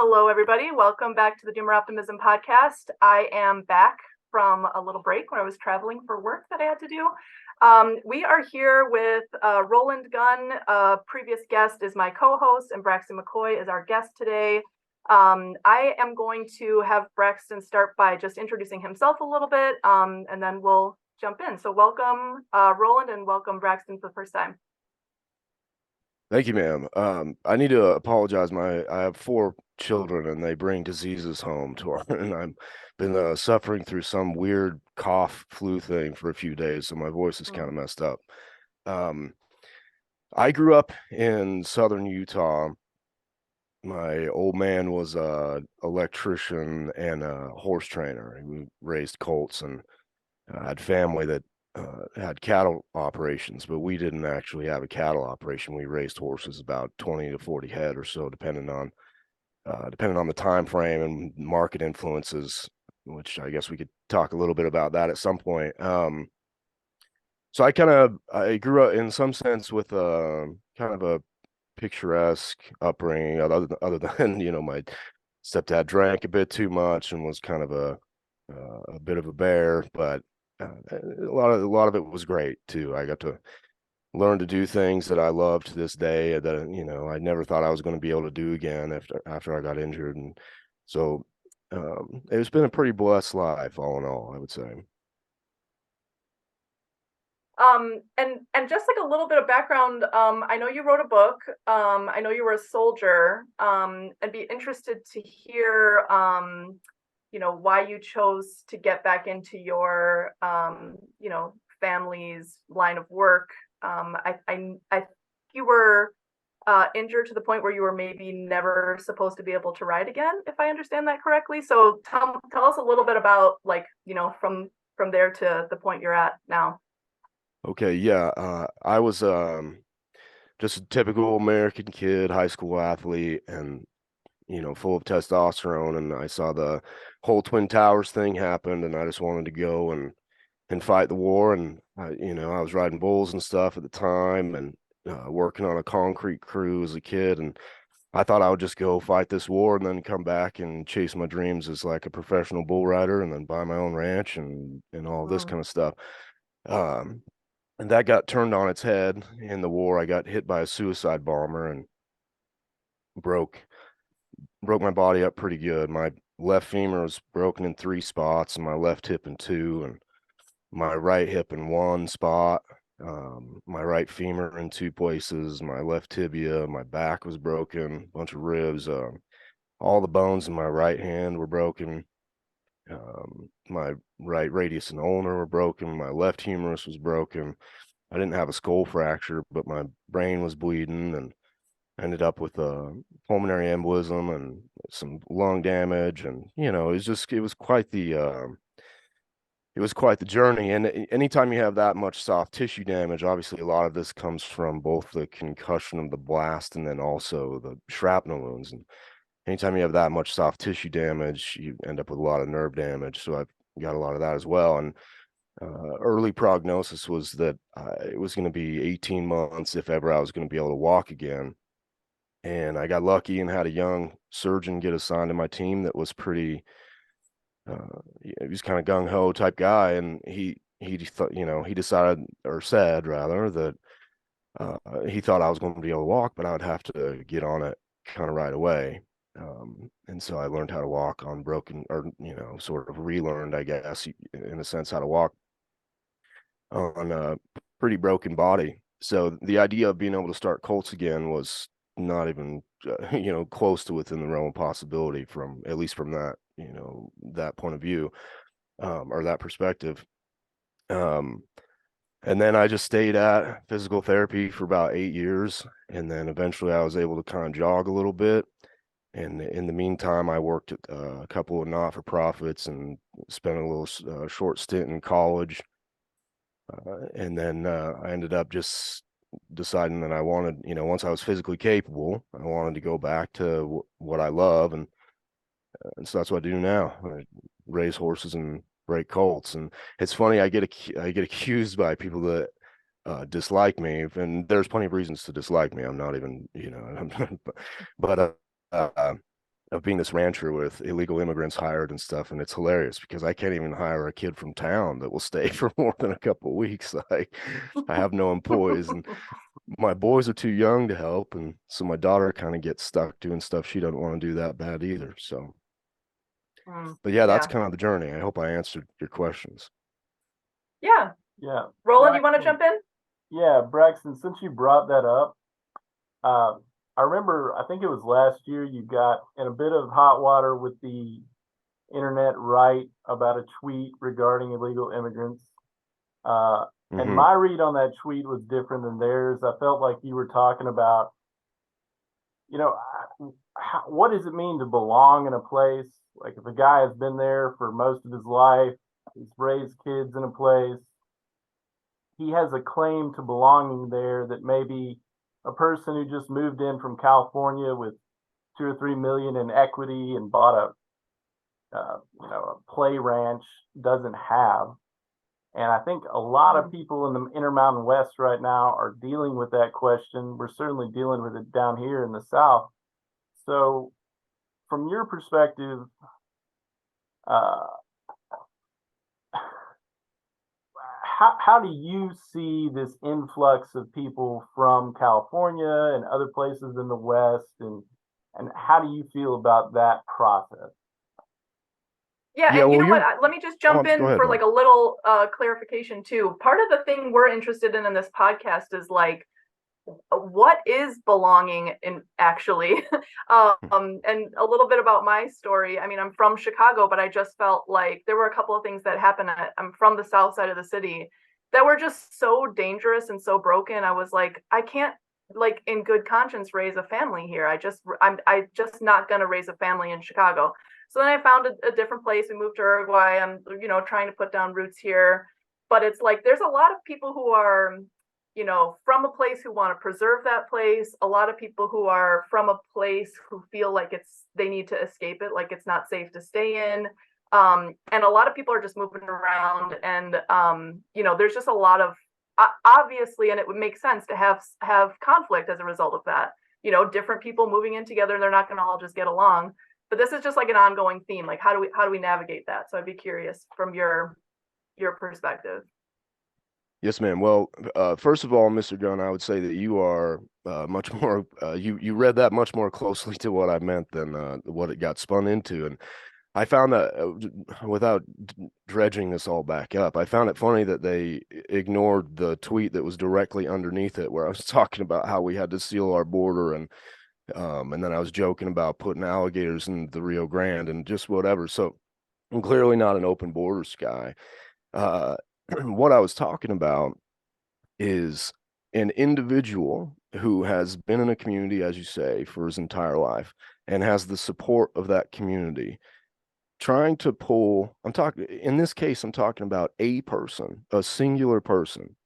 Hello, everybody. Welcome back to the Doomer Optimism podcast. I am back from a little break when I was traveling for work that I had to do. We are here with Roland Gunn. Previous guest is my co-host, and Braxton McCoy is our guest today. I am going to have Braxton start by just introducing himself a little bit, and then we'll jump in. So welcome, Roland, and welcome, Braxton, for the first time. Thank you, ma'am. I need to apologize. I have four children, and they bring diseases home to our, and I've been suffering through some weird cough flu thing for a few days, so my voice is kind of messed up. Um, I grew up in southern Utah. My old man was a electrician and a horse trainer. He raised colts, and I had family that had cattle operations, but we didn't actually have a cattle operation. We raised horses, about 20 to 40 head or so, depending on the time frame and market influences, which I guess we could talk a little bit about that at some point. So I grew up in some sense with a kind of a picturesque upbringing, other than my stepdad drank a bit too much and was kind of a bit of a bear, but a lot of it was great too. I got to learn to do things that I love to this day that I never thought I was going to be able to do again after I got injured, and so it's been a pretty blessed life all in all, I would say. And just like a little bit of background, I know you wrote a book. I know you were a soldier. I'd be interested to hear, why you chose to get back into your, family's line of work. I you were injured to the point where you were maybe never supposed to be able to ride again, if I understand that correctly. So tell us a little bit about from there to the point you're at now. Okay, yeah, I was just a typical American kid, high school athlete, and full of testosterone, and I saw the whole Twin Towers thing happen, and I just wanted to go and fight the war. And I was riding bulls and stuff at the time, and working on a concrete crew as a kid, and I thought I would just go fight this war and then come back and chase my dreams as like a professional bull rider, and then buy my own ranch and all this Mm. kind of stuff. Um, and that got turned on its head in the war. I got hit by a suicide bomber and broke broke my body up pretty good. My left femur was broken in 3 spots, and my left hip in 2, and my right hip in 1 spot. My right femur in 2 places, my left tibia, my back was broken, a bunch of ribs. All the bones in my right hand were broken. My right radius and ulnar were broken. My left humerus was broken. I didn't have a skull fracture, but my brain was bleeding, and ended up with a pulmonary embolism and some lung damage. And it was quite the journey. And anytime you have that much soft tissue damage, obviously a lot of this comes from both the concussion of the blast and then also the shrapnel wounds. And anytime you have that much soft tissue damage, you end up with a lot of nerve damage. So I've got a lot of that as well. And early prognosis was that it was going to be 18 months, if ever I was going to be able to walk again. And I got lucky and had a young surgeon get assigned to my team that was pretty he was kind of gung-ho type guy, and he thought, he decided, or said rather, that he thought I was going to be able to walk, but I would have to get on it kind of right away. And so I learned how to walk on broken, or sort of relearned, I guess, in a sense, how to walk on a pretty broken body. So the idea of being able to start Colts again was not even close to within the realm of possibility, from at least from that point of view, or that perspective. Um, and then I just stayed at physical therapy for about 8 years, and then eventually I was able to kind of jog a little bit. And in the meantime, I worked at a couple of not-for-profits and spent a little short stint in college. And then I ended up just deciding that I wanted, once I was physically capable, I wanted to go back to what I love, and so that's what I do now. I raise horses and break colts. And it's funny, I get accused by people that dislike me, and there's plenty of reasons to dislike me. I'm not even, but of being this rancher with illegal immigrants hired and stuff, and it's hilarious because I can't even hire a kid from town that will stay for more than a couple of weeks. Like, I have no employees, and my boys are too young to help, and so my daughter kind of gets stuck doing stuff she doesn't want to do that bad either. So, but yeah, that's Yeah. kind of the journey. I hope I answered your questions. Yeah. Yeah. Roland, you want to Braxton, jump in? yeah, Braxton, since you brought that up, uh, I remember, I think it was last year, you got in a bit of hot water with the internet right about a tweet regarding illegal immigrants. And Mm-hmm. my read on that tweet was different than theirs. I felt like you were talking about, you know, what does it mean to belong in a place? Like if a guy has been there for most of his life, he's raised kids in a place, he has a claim to belonging there that maybe a person who just moved in from California with 2 or 3 million in equity and bought a play ranch doesn't have. And I think a lot of people in the Intermountain West right now are dealing with that question. We're certainly dealing with it down here in the South. So, from your perspective, uh, how do you see this influx of people from California and other places in the West, and how do you feel about that process? Yeah, Yeah, and you well, know what? you're. Let me just Oh, jump go in ahead, for man. like a little clarification too. Part of the thing we're interested in this podcast is like, what is belonging in actually? And a little bit about my story. I mean, I'm from Chicago, but I just felt like there were a couple of things that happened. I'm from the south side of the city that were just so dangerous and so broken. I was like, I can't like in good conscience raise a family here. I just not gonna raise a family in Chicago. So then I found a different place. We moved to Uruguay. I'm trying to put down roots here, but it's like there's a lot of people who are from a place who want to preserve that place, a lot of people who are from a place who feel like they need to escape it, like it's not safe to stay in. And a lot of people are just moving around, and there's just a lot of obviously, and it would make sense to have conflict as a result of that. Different people moving in together, they're not going to all just get along. But this is just like an ongoing theme. Like, how do we navigate that? So I'd be curious from your perspective. Yes, ma'am. Well, first of all, Mr. Gunn, I would say that you are much more. You read that much more closely to what I meant than what it got spun into, and I found that without dredging this all back up, I found it funny that they ignored the tweet that was directly underneath it, where I was talking about how we had to seal our border, and then I was joking about putting alligators in the Rio Grande and just whatever. So I'm clearly not an open borders guy. Uh, what I was talking about is an individual who has been in a community, as you say, for his entire life and has the support of that community trying to pull. I'm talking in this case, I'm talking about a person, a singular person,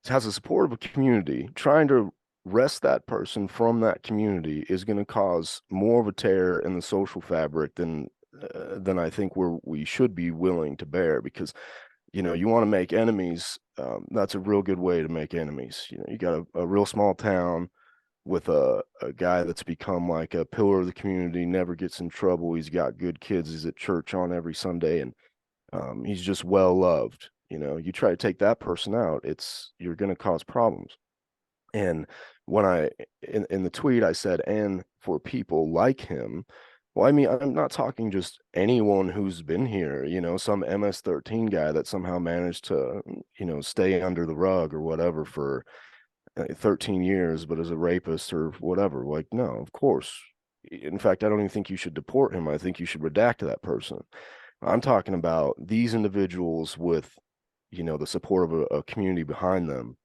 has the support of a community. Trying to wrest that person from that community is going to cause more of a tear in the social fabric than I think we should be willing to bear, because you want to make enemies. That's a real good way to make enemies. You got a real small town with a guy that's become like a pillar of the community, never gets in trouble. He's got good kids. He's at church on every Sunday, and he's just well loved. You try to take that person out, you're going to cause problems. And when in the tweet, I said, and for people like him, well, I mean, I'm not talking just anyone who's been here, some MS-13 guy that somehow managed to, stay under the rug or whatever for 13 years, but as a rapist or whatever. Like, no, of course. In fact, I don't even think you should deport him. I think you should redact that person. I'm talking about these individuals with, the support of a community behind them.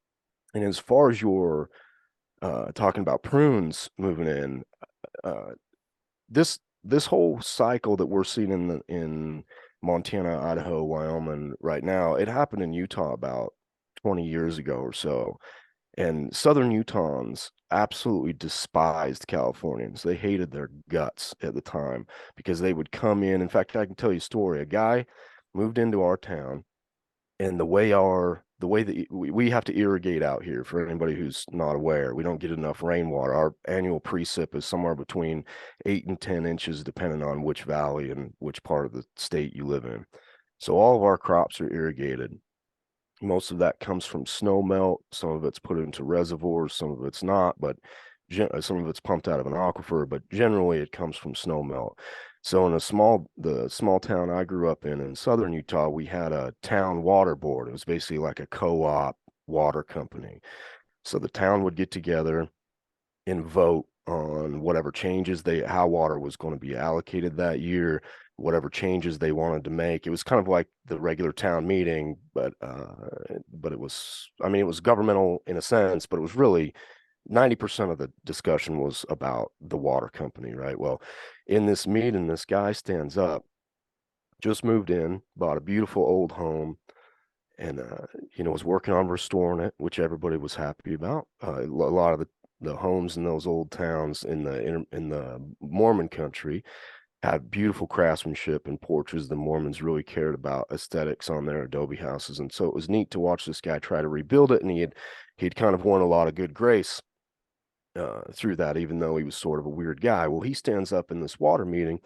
And as far as your talking about prunes moving in, uh, this whole cycle that we're seeing in Montana, Idaho, Wyoming right now, it happened in Utah about 20 years ago or so. And Southern Utahns absolutely despised Californians. They hated their guts at the time because they would come in. In fact, I can tell you a story. A guy moved into our town, and the way our the way that we have to irrigate out here, for anybody who's not aware, we don't get enough rainwater. Our annual precip is somewhere between 8 and 10 inches, depending on which valley and which part of the state you live in. So all of our crops are irrigated. Most of that comes from snow melt. Some of it's put into reservoirs, some of it's not, but some of it's pumped out of an aquifer, but generally it comes from snow melt. So in the small town I grew up in southern Utah, we had a town water board. It was basically like a co-op water company. So the town would get together and vote on whatever changes how water was going to be allocated that year, whatever changes they wanted to make. It was kind of like the regular town meeting, but it was, I mean, it was governmental in a sense, but it was really 90% of the discussion was about the water company, right? Well, in this meeting, this guy stands up, just moved in, bought a beautiful old home, and was working on restoring it, which everybody was happy about. A lot of the homes in those old towns in the Mormon country had beautiful craftsmanship and porches. The Mormons really cared about aesthetics on their adobe houses, and so it was neat to watch this guy try to rebuild it. And he'd kind of won a lot of good grace through that, even though he was sort of a weird guy. Well, he stands up in this water meeting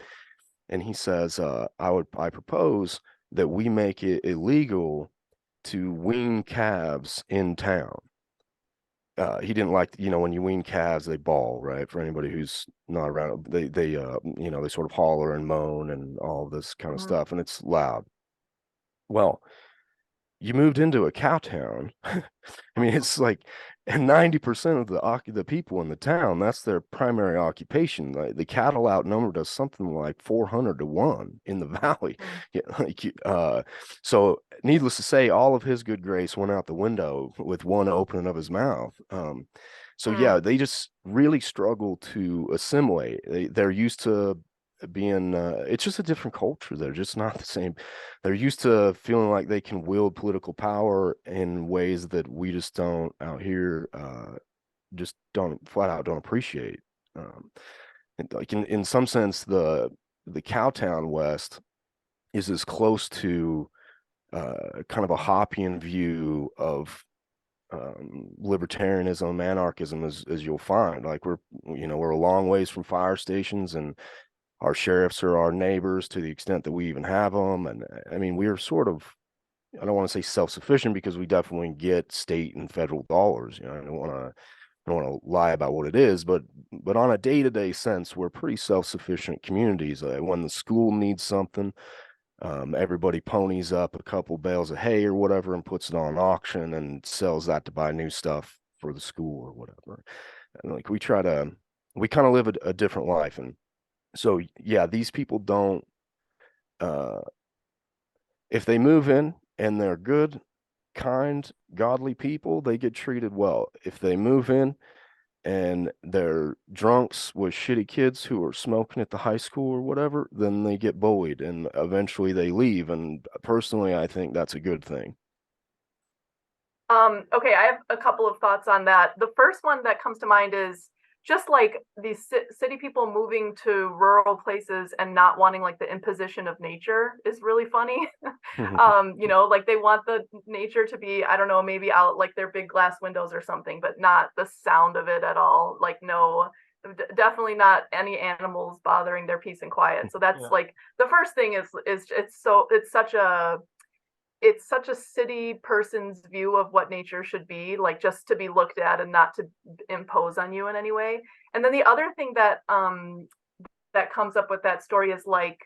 and he says, I propose that we make it illegal to wean calves in town. He didn't like, when you wean calves, they bawl, right? For anybody who's not around, they sort of holler and moan and all this kind of stuff, and it's loud. Well, you moved into a cow town. I mean, it's like, and 90% of the people in the town, that's their primary occupation. Like, the cattle outnumbered us something like 400 to 1 in the valley. Yeah, so needless to say, all of his good grace went out the window with one opening of his mouth. So yeah, they just really struggle to assimilate. They're used to being it's just a different culture. They're just not the same. They're used to feeling like they can wield political power in ways that we just don't out here, just don't flat out don't appreciate. Like in some sense, the Cowtown West is as close to kind of a Hoppian view of libertarianism, anarchism as you'll find. Like we're a long ways from fire stations, and our sheriffs are our neighbors to the extent that we even have them. And I mean, we're sort of, I don't want to say self-sufficient, because we definitely get state and federal dollars. I don't want to lie about what it is, but on a day-to-day sense, we're pretty self-sufficient communities. When the school needs something, everybody ponies up a couple bales of hay or whatever and puts it on auction and sells that to buy new stuff for the school or whatever. And like we kind of live a different life. And so yeah, these people don't, if they move in and they're good, kind, godly people, they get treated well. If they move in and they're drunks with shitty kids who are smoking at the high school or whatever, then they get bullied and eventually they leave. And personally, I think that's a good thing. Okay, I have a couple of thoughts on that. The first one that comes to mind is just like these city people moving to rural places and not wanting like the imposition of nature is really funny. Like they want the nature to be, I don't know, maybe out like their big glass windows or something, but not the sound of it at all. Like no, definitely not any animals bothering their peace and quiet. So that's like the first thing is it's such a city person's view of what nature should be, like just to be looked at and not to impose on you in any way. And then the other thing that comes up with that story is like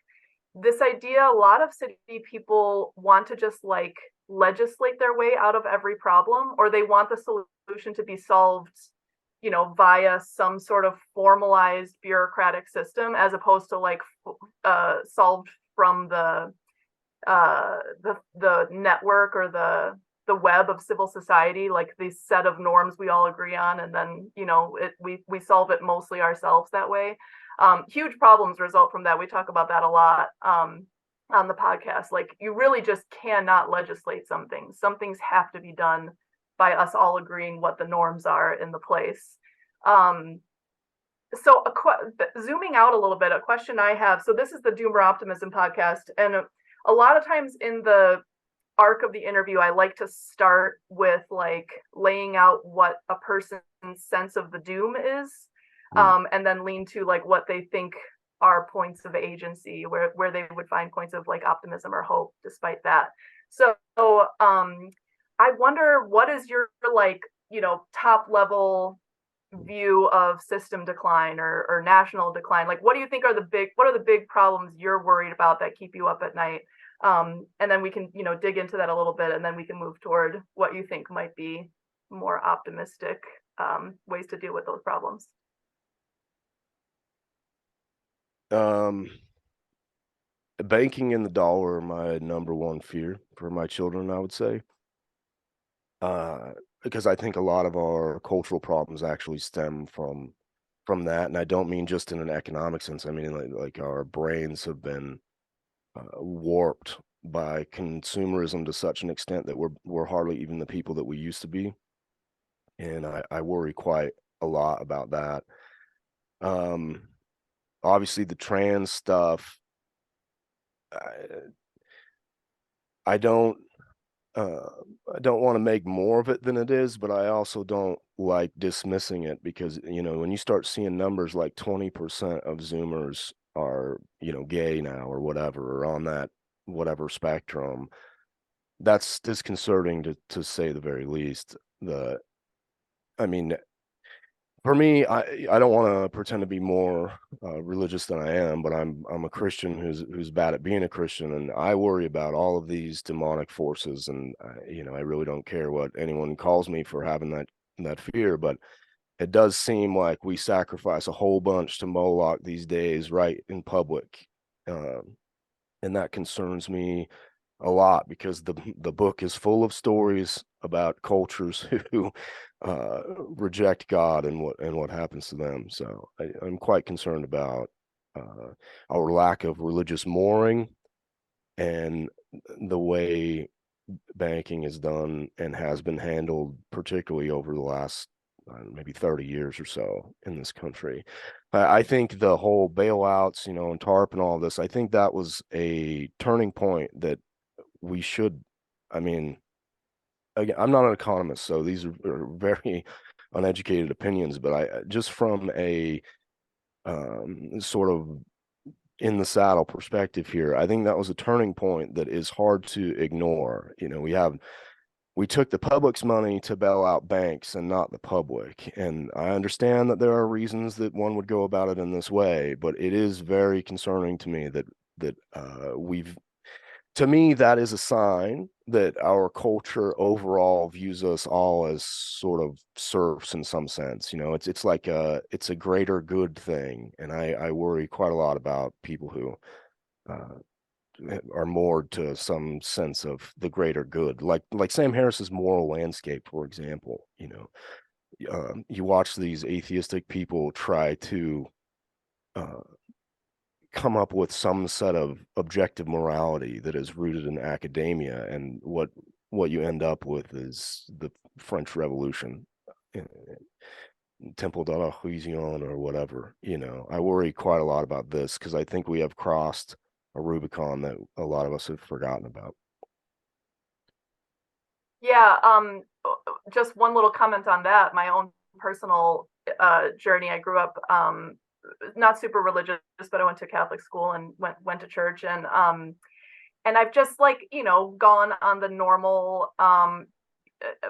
this idea, a lot of city people want to just like legislate their way out of every problem, or they want the solution to be solved, via some sort of formalized bureaucratic system, as opposed to like solved from the network or the web of civil society, like this set of norms we all agree on, and then we solve it mostly ourselves that way. Huge problems result from that. We talk about that a lot on the podcast. Like you really just cannot legislate some things. Some things have to be done by us all agreeing what the norms are in the place. So zooming out a little bit, a question I have. So this is the Doomer Optimism podcast, and a lot of times in the arc of the interview, I like to start with like laying out what a person's sense of the doom is, and then lean to like what they think are points of agency, where they would find points of like optimism or hope despite that. So I wonder, what is your like, top level view of system decline or national decline? Like, what do you think are the big problems you're worried about that keep you up at night? And then we can, dig into that a little bit, and then we can move toward what you think might be more optimistic ways to deal with those problems. Banking in the dollar are my number one fear for my children, I would say. Because I think a lot of our cultural problems actually stem from that, and I don't mean just in an economic sense. I mean like our brains have been warped by consumerism to such an extent that we're hardly even the people that we used to be, and I worry quite a lot about that. Obviously the trans stuff, I don't uh, I don't want to make more of it than it is, but I also don't like dismissing it because, when you start seeing numbers like 20% of Zoomers are, gay now or whatever, or on that whatever spectrum, that's disconcerting to say the very least. I mean, for me, I don't want to pretend to be more religious than I am, but I'm a Christian who's bad at being a Christian, and I worry about all of these demonic forces, and I really don't care what anyone calls me for having that fear, but it does seem like we sacrifice a whole bunch to Moloch these days, right in public, and that concerns me a lot because the book is full of stories about cultures who reject God and what happens to them. So I'm quite concerned about our lack of religious mooring and the way banking is done and has been handled, particularly over the last maybe 30 years or so in this country. I think the whole bailouts, and TARP and all this, I think that was a turning point that we should, I mean, again, I'm not an economist, so these are very uneducated opinions, but I just from a sort of in the saddle perspective here, I think that was a turning point that is hard to ignore. We took the public's money to bail out banks and not the public. And I understand that there are reasons that one would go about it in this way, but it is very concerning to me that to me, that is a sign that our culture overall views us all as sort of serfs in some sense. It's like it's a greater good thing, and I worry quite a lot about people who are moored to some sense of the greater good, like Sam Harris's Moral Landscape, for example. You watch these atheistic people try to uh, come up with some set of objective morality that is rooted in academia, and what you end up with is the French Revolution, Temple de la Huision or whatever. I worry quite a lot about this because I think we have crossed a Rubicon that a lot of us have forgotten about. Yeah, just one little comment on that. My own personal journey. I grew up not super religious, but I went to Catholic school and went to church, and I've just like gone on the normal.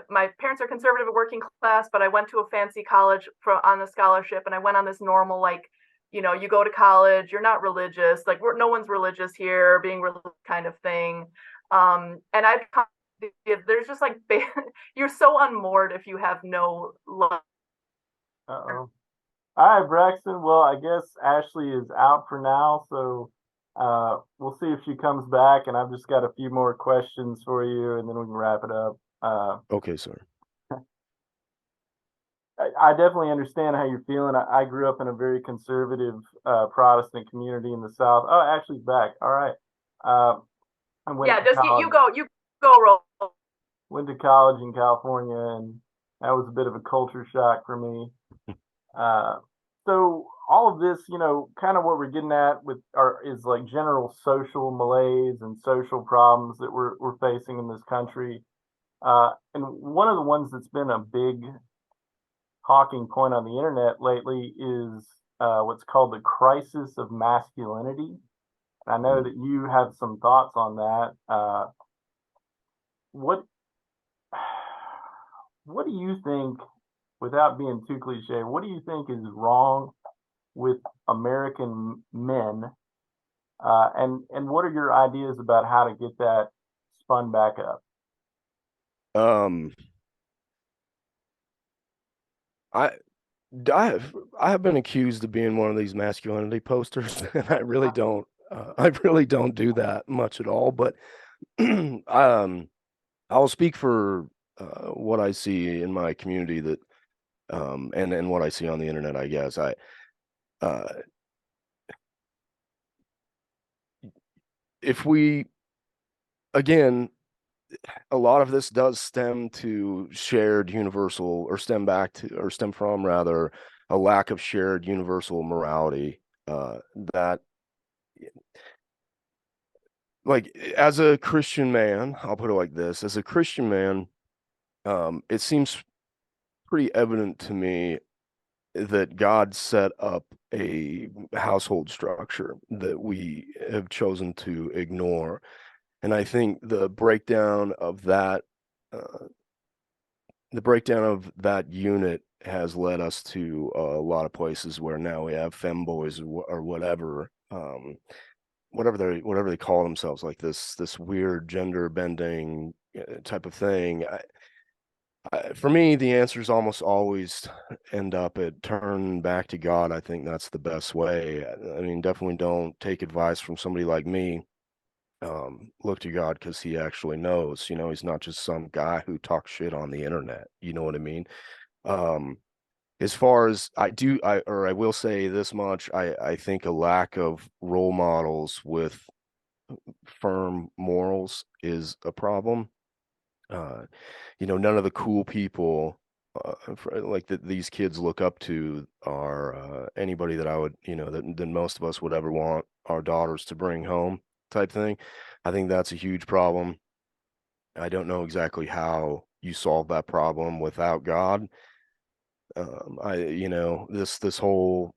My parents are conservative and working class, but I went to a fancy college on a scholarship, and I went on this normal like you go to college, you're not religious, like no one's religious here, being religious kind of thing. And I've there's just like you're so unmoored if you have no love. Uh-oh. All right, Braxton. Well, I guess Ashley is out for now, so we'll see if she comes back. And I've just got a few more questions for you, and then we can wrap it up. Okay, sir. I definitely understand how you're feeling. I grew up in a very conservative Protestant community in the South. Oh, Ashley's back. All right. I went Yeah, to just college, you go, Roll. went to college in California, and that was a bit of a culture shock for me. So all of this, kind of what we're getting at is like general social malaise and social problems that we're facing in this country. And one of the ones that's been a big talking point on the internet lately is what's called the crisis of masculinity. I know that you have some thoughts on that. What what do you think, without being too cliche, what do you think is wrong with American men? And what are your ideas about how to get that spun back up? I I I have been accused of being one of these masculinity posters, and I really don't do that much at all. But I'll speak for what I see in my community that and what I see on the internet, I guess. Uh if we again, a lot of this does stem to shared universal, or stem from rather, a lack of shared universal morality, that, like, as a Christian man, I'll put it like this, as a Christian man, it seems pretty evident to me that God set up a household structure that we have chosen to ignore. And I think uh, the breakdown of that unit has led us to a lot of places where now we have femboys or whatever, whatever they call themselves, like this weird gender bending type of thing. For me, the answers almost always end up at turn back to God. I think that's the best way. I mean, definitely don't take advice from somebody like me. Look to God, because he actually knows. He's not just some guy who talks shit on the internet. You know what I mean? Um, as far as I will say this much, I think a lack of role models with firm morals is a problem. Uh, none of the cool people, like that these kids look up to, are anybody that I would, that most of us would ever want our daughters to bring home, type thing. I think that's a huge problem. I don't know exactly how you solve that problem without God. This whole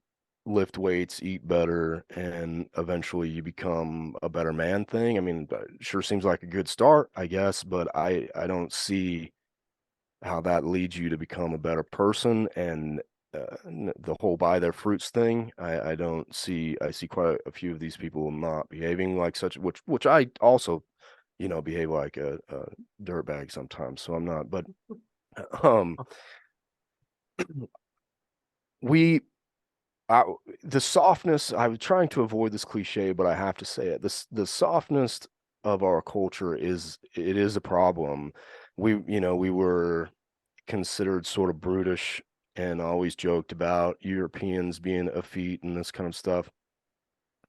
lift weights, eat better, and eventually you become a better man thing. I mean, sure seems like a good start, I guess, but I don't see how that leads you to become a better person. And the whole buy their fruits thing, I don't see. I see quite a few of these people not behaving like such, which I also, behave like a dirtbag sometimes. So I'm not, but um, we I, the softness. I was trying to avoid this cliche, but I have to say it. The softness of our culture is a problem. We were considered sort of brutish and always joked about Europeans being effete and this kind of stuff.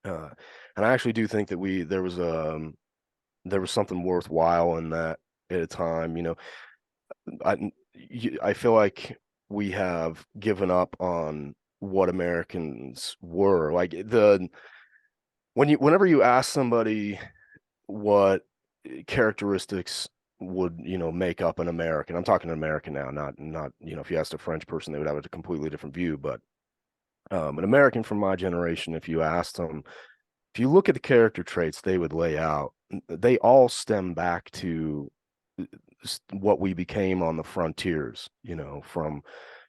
Uh, and I actually do think that there was something worthwhile in that at a time. I feel like we have given up on what Americans were. Like, whenever you ask somebody what characteristics would, make up an American. I'm talking an American now, not if you asked a French person, they would have a completely different view. But an American from my generation, if you asked them, if you look at the character traits they would lay out, they all stem back to what we became on the frontiers, from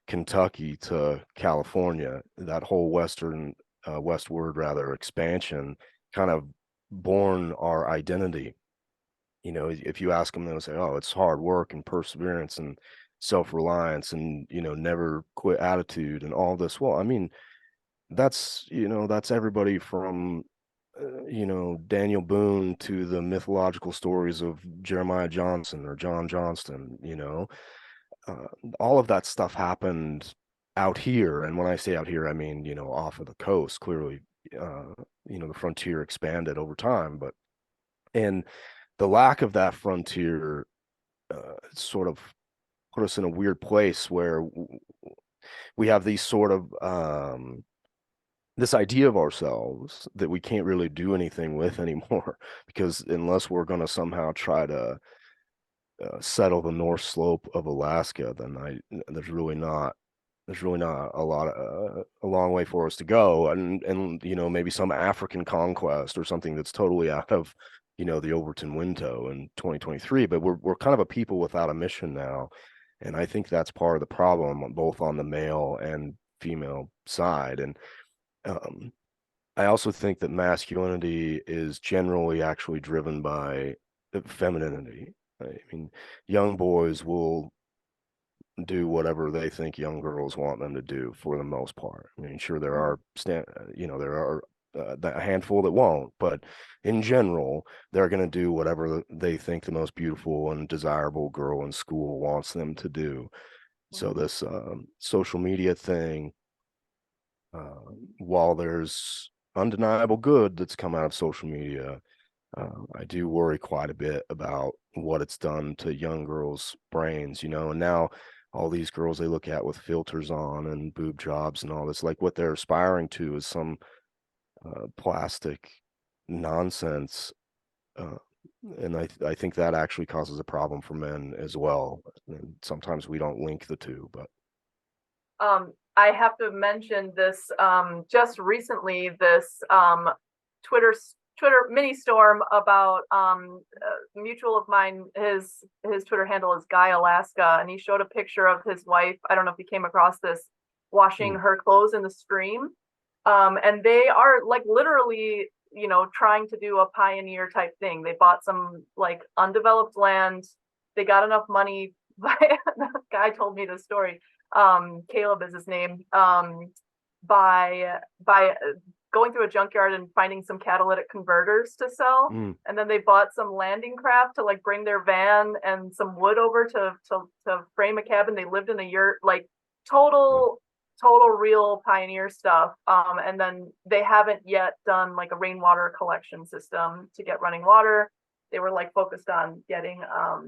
Kentucky to California. That whole westward rather expansion kind of born our identity. If you ask them, they'll say, "Oh, it's hard work and perseverance and self-reliance and, never quit attitude and all this." Well, I mean, that's everybody from Daniel Boone to the mythological stories of Jeremiah Johnson or John Johnston. Uh, all of that stuff happened out here. And when I say out here, I mean, off of the coast. Clearly, the frontier expanded over time, and the lack of that frontier sort of put us in a weird place where we have these sort of this idea of ourselves that we can't really do anything with anymore, because unless we're going to somehow try to settle the North Slope of Alaska, then there's really not a long way for us to go, and maybe some African conquest or something that's totally out of the Overton window in 2023. But we're kind of a people without a mission now, and I think that's part of the problem, both on the male and female side. And I also think that masculinity is generally actually driven by femininity. I mean, young boys will do whatever they think young girls want them to do for the most part. I mean, sure, there are a handful that won't, but in general, they're going to do whatever they think the most beautiful and desirable girl in school wants them to do. So this social media thing, while there's undeniable good that's come out of social media, I do worry quite a bit about what it's done to young girls' brains, and now all these girls they look at with filters on and boob jobs and all this, like what they're aspiring to is some plastic nonsense. Uh, and I think that actually causes a problem for men as well. And sometimes we don't link the two, but I have to mention this just recently, this Twitter mini storm about a mutual of mine. His Twitter handle is Guy Alaska, and he showed a picture of his wife. I don't know if you came across this, washing her clothes in the stream. And they are like literally, trying to do a pioneer type thing. They bought some like undeveloped land. They got enough money. The guy told me this story. Caleb is his name. By going through a junkyard and finding some catalytic converters to sell, and then they bought some landing craft to like bring their van and some wood over to frame a cabin. They lived in a yurt, like total real pioneer stuff. And then they haven't yet done like a rainwater collection system to get running water. They were like focused on getting a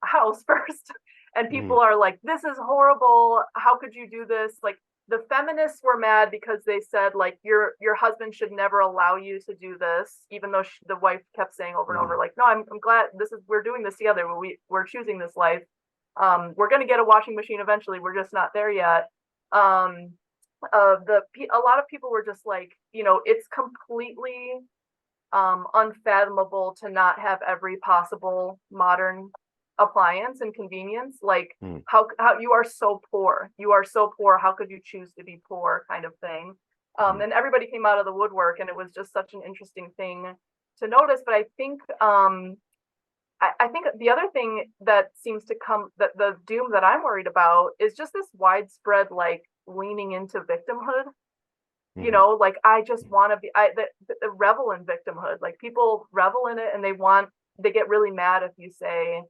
house first. And people are like, this is horrible. How could you do this? Like the feminists were mad because they said like your husband should never allow you to do this, even though the wife kept saying over and over like, no, I'm glad we're doing this together. We're choosing this life. We're going to get a washing machine eventually. We're just not there yet. A lot of people were just like, it's completely unfathomable to not have every possible modern appliance and convenience. Like how you are so poor. How could you choose to be poor, kind of thing. And everybody came out of the woodwork, and it was just such an interesting thing to notice. But I think I think the other thing that seems to come, that the doom that I'm worried about, is just this widespread like leaning into victimhood. Like I just want to be the revel in victimhood. Like people revel in it, and they get really mad if you say,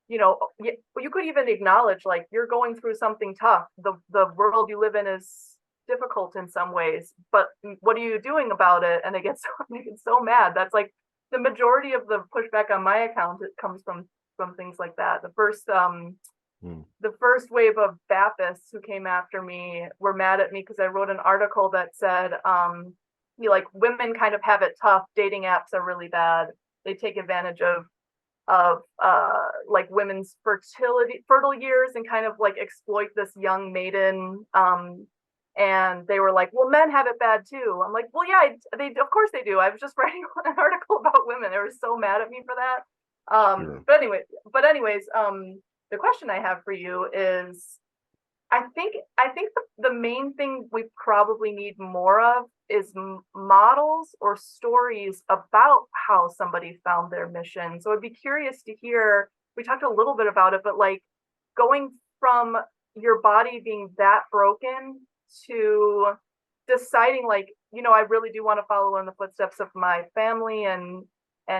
you could even acknowledge like you're going through something tough. The world you live in is difficult in some ways, but what are you doing about it? And they get so mad. That's like the majority of the pushback on my account. It comes from things like that. The first wave of Baptists who came after me were mad at me because I wrote an article that said, like women kind of have it tough. Dating apps are really bad. They take advantage of like women's fertile years and kind of like exploit this young maiden. And they were like, well, men have it bad too. I'm like, well, yeah, of course they do. I was just writing an article about women. They were so mad at me for that. Sure. But anyways, the question I have for you is, I think the main thing we probably need more of is models or stories about how somebody found their mission. So I'd be curious to hear, we talked a little bit about it, but like going from your body being that broken to deciding like, I really do want to follow in the footsteps of my family and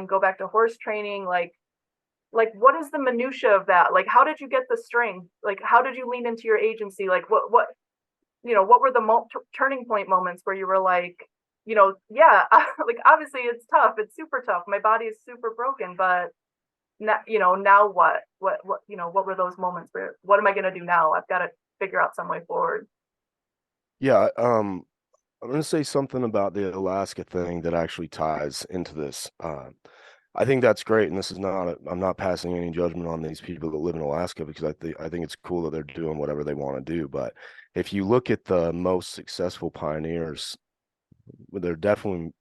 go back to horse training. Like what is the minutia of that? Like, how did you get the strength? Like, how did you lean into your agency? Like what were the turning point moments where you were like, yeah, like obviously it's tough. It's super tough. My body is super broken, but now what were those moments where, what am I going to do now? I've got to figure out some way forward. Yeah. I'm going to say something about the Alaska thing that actually ties into this. I think that's great, and this is not. I'm not passing any judgment on these people that live in Alaska because I think it's cool that they're doing whatever they want to do. But if you look at the most successful pioneers, they're definitely,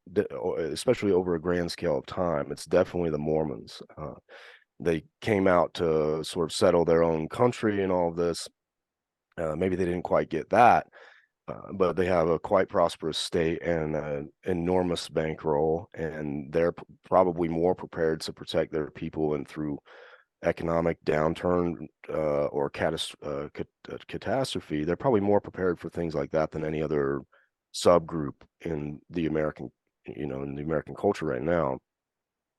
especially over a grand scale of time, it's definitely the Mormons. They came out to sort of settle their own country and all of this. Maybe they didn't quite get that, but they have a quite prosperous state and an enormous bankroll, and they're probably more prepared to protect their people and through economic downturn or catastrophe. They're probably more prepared for things like that than any other subgroup in the American, in the American culture right now.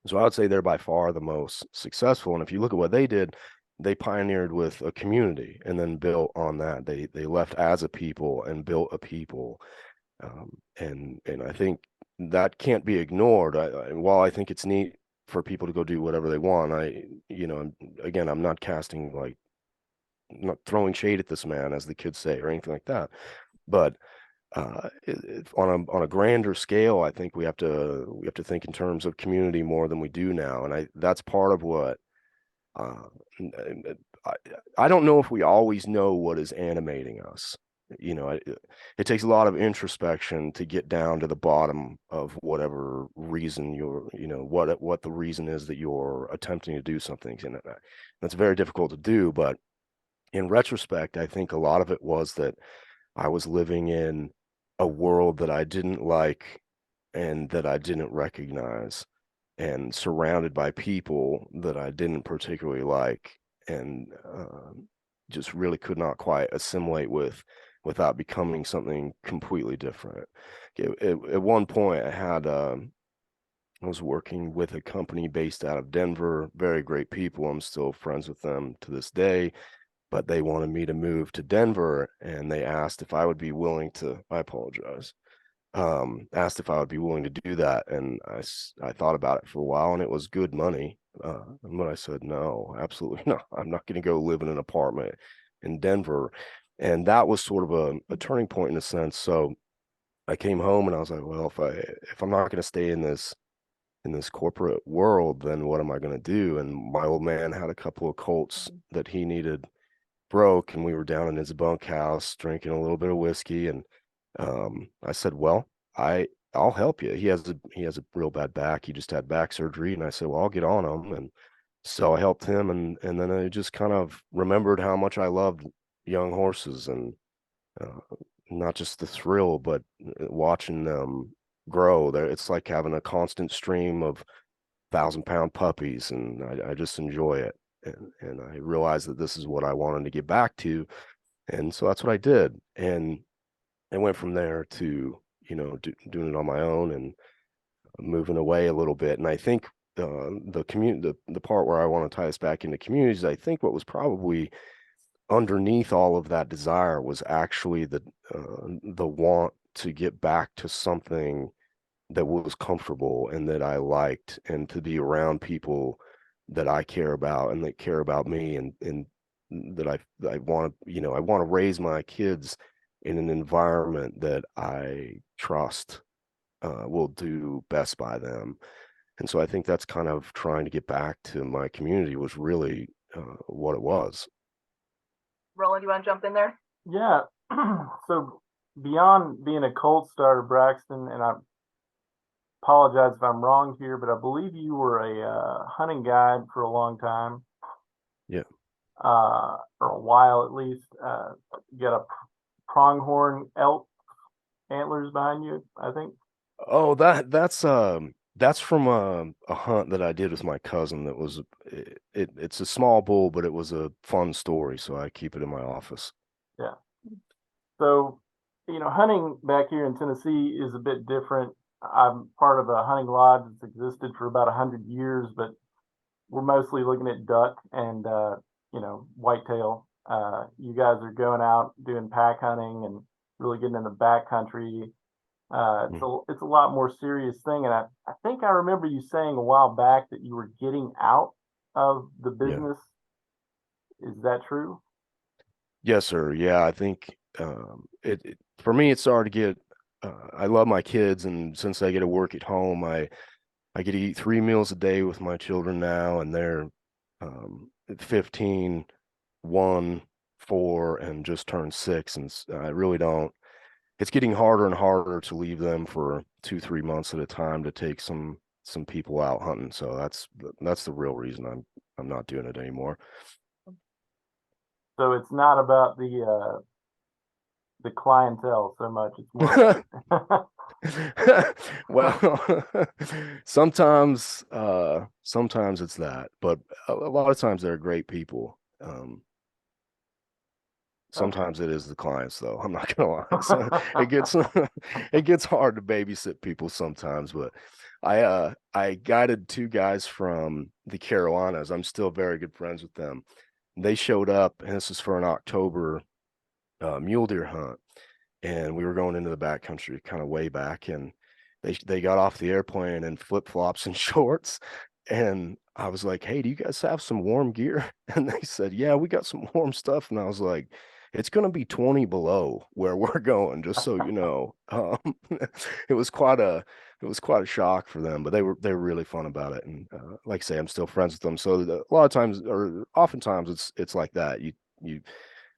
So I would say they're by far the most successful. And if you look at what they did, they pioneered with a community and then built on that. They left as a people and built a people, and I think that can't be ignored. While I think it's neat for people to go do whatever they want, again, I'm not casting like, not throwing shade at this man, as the kids say, or anything like that. But on a grander scale, I think we have to think in terms of community more than we do now, and that's part of what uh, I, I don't know if we always know what is animating us. It takes a lot of introspection to get down to the bottom of whatever reason what the reason is that you're attempting to do something. And that's very difficult to do. But in retrospect, I think a lot of it was that I was living in a world that I didn't like and that I didn't recognize, and surrounded by people that I didn't particularly like, and just really could not quite assimilate with without becoming something completely different. At one point, I was working with a company based out of Denver, very great people. I'm still friends with them to this day, but they wanted me to move to Denver, and they asked if I would be willing to, I apologize, asked if I would be willing to do that. And I thought about it for a while, and it was good money. But I said, no, absolutely not. I'm not going to go live in an apartment in Denver. And that was sort of a turning point in a sense. So I came home and I was like, well, if I'm not going to stay in this corporate world, then what am I going to do? And my old man had a couple of Colts that he needed broke, and we were down in his bunkhouse drinking a little bit of whiskey, and I said, well, I'll help you. He has a real bad back. He just had back surgery, and I said, well, I'll get on him. And so I helped him, and then I just kind of remembered how much I loved young horses, and uh, not just the thrill, but watching them grow. There, it's like having a constant stream of 1,000-pound puppies, and I just enjoy it. And I realized that this is what I wanted to get back to, and so that's what I did. And I went from there to doing it on my own and moving away a little bit. And I think the part where I want to tie this back into communities, I think what was probably underneath all of that desire was actually the want to get back to something that was comfortable and that I liked, and to be around people that I care about and that care about me, and that I want to, I want to raise my kids in an environment that I trust will do best by them. And so I think that's kind of trying to get back to my community was really what it was. Roland, you want to jump in there? Yeah. So beyond being a Colt starter, Braxton, and I apologize if I'm wrong here, but I believe you were a hunting guide for a long time. Yeah. Or a while at least. You got a pronghorn elk antlers behind you, I think. Oh, that's from a hunt that I did with my cousin. That was it's a small bull, but it was a fun story, so I keep it in my office. Yeah. So, hunting back here in Tennessee is a bit different. I'm part of a hunting lodge that's existed for about 100 years, but we're mostly looking at duck and whitetail. You guys are going out doing pack hunting and really getting in the backcountry. It's a lot more serious thing, and I think I remember you saying a while back that you were getting out of the business. Yeah. Is that true? Yes, sir. Yeah, I think it for me it started to get I love my kids, and since I get to work at home, I get to eat 3 meals a day with my children now, and they're 15, 1, 4, and just turned 6, and I really don't. It's getting harder and harder to leave them for 2, 3 months at a time to take some people out hunting. So that's the real reason I'm not doing it anymore. So it's not about the clientele so much. It's more. Well, sometimes it's that, but a lot of times they're great people. Sometimes it is the clients, though. I'm not gonna lie. So it gets it gets hard to babysit people sometimes, but I guided 2 guys from the Carolinas. I'm still very good friends with them. They showed up, and this is for an October mule deer hunt, and we were going into the backcountry, kind of way back, and they got off the airplane in flip flops and shorts, and I was like, "Hey, do you guys have some warm gear?" And they said, "Yeah, we got some warm stuff." And I was like, "It's gonna be 20 below where we're going, just so you know." It was quite a shock for them, but they were really fun about it, and like I say, I'm still friends with them. So a lot of times, or oftentimes, it's like that. You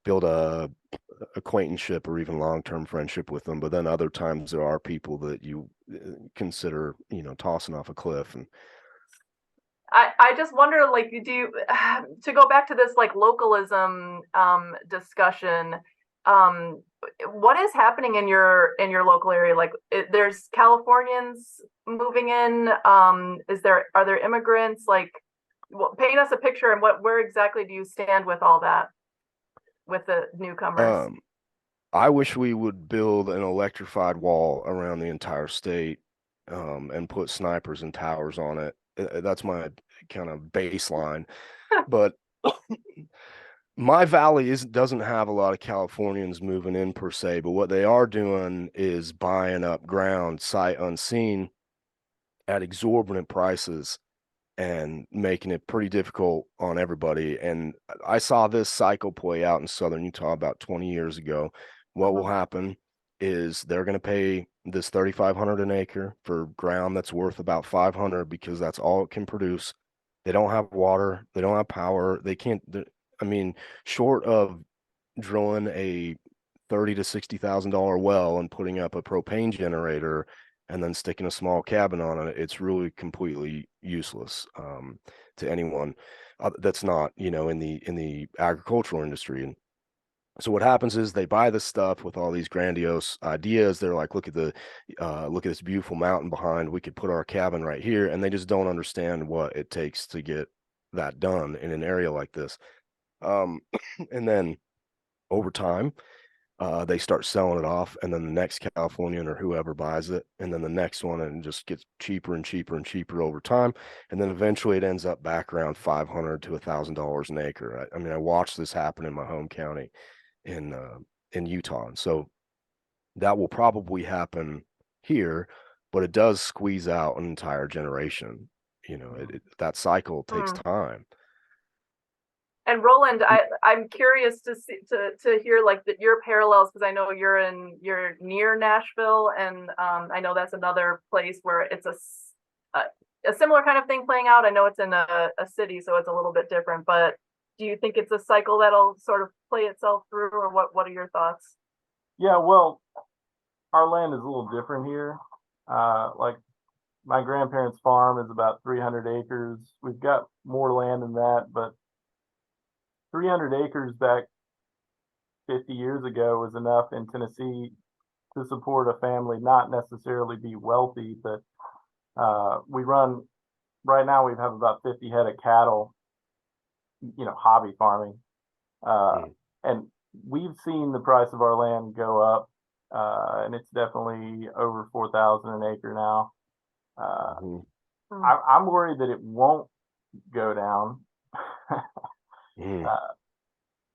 build a acquaintanceship or even long-term friendship with them, but then other times there are people that you consider, tossing off a cliff. And I just wonder, like, do you, to go back to this like localism discussion, um, what is happening in your local area? Like, there's Californians moving in. Are there immigrants? Like, paint us a picture, and where exactly do you stand with all that, with the newcomers? I wish we would build an electrified wall around the entire state, and put snipers and towers on it. That's my kind of baseline. But my valley doesn't have a lot of Californians moving in per se, but what they are doing is buying up ground sight unseen at exorbitant prices and making it pretty difficult on everybody. And I saw this cycle play out in southern Utah about 20 years ago. What will happen is they're going to pay this 3,500 an acre for ground that's worth about 500 because that's all it can produce. They don't have water, they don't have power, they can't. I mean, short of drilling a 30 to $60,000 well and putting up a propane generator and then sticking a small cabin on it, it's really completely useless to anyone that's not, in the agricultural industry. And so what happens is they buy this stuff with all these grandiose ideas. They're like, look at this beautiful mountain behind. We could put our cabin right here, and they just don't understand what it takes to get that done in an area like this. And then over time, they start selling it off, and then the next Californian or whoever buys it, and then the next one, and it just gets cheaper and cheaper and cheaper over time, and then eventually it ends up back around $500 to $1,000 an acre. I mean, I watched this happen in my home county in Utah, and so that will probably happen here, but it does squeeze out an entire generation. That cycle takes time. And Roland, I'm curious to see to hear like your parallels, because I know you're near Nashville, and I know that's another place where it's a similar kind of thing playing out. I know it's in a city, so it's a little bit different. But do you think it's a cycle that'll sort of play itself through, or what are your thoughts? Yeah, well, our land is a little different here. Like my grandparents' farm is about 300 acres. We've got more land than that, but 300 acres back 50 years ago was enough in Tennessee to support a family, not necessarily be wealthy, but we run right now. We have about 50 head of cattle, hobby farming, and we've seen the price of our land go up, and it's definitely over 4,000 an acre now. I'm worried that it won't go down.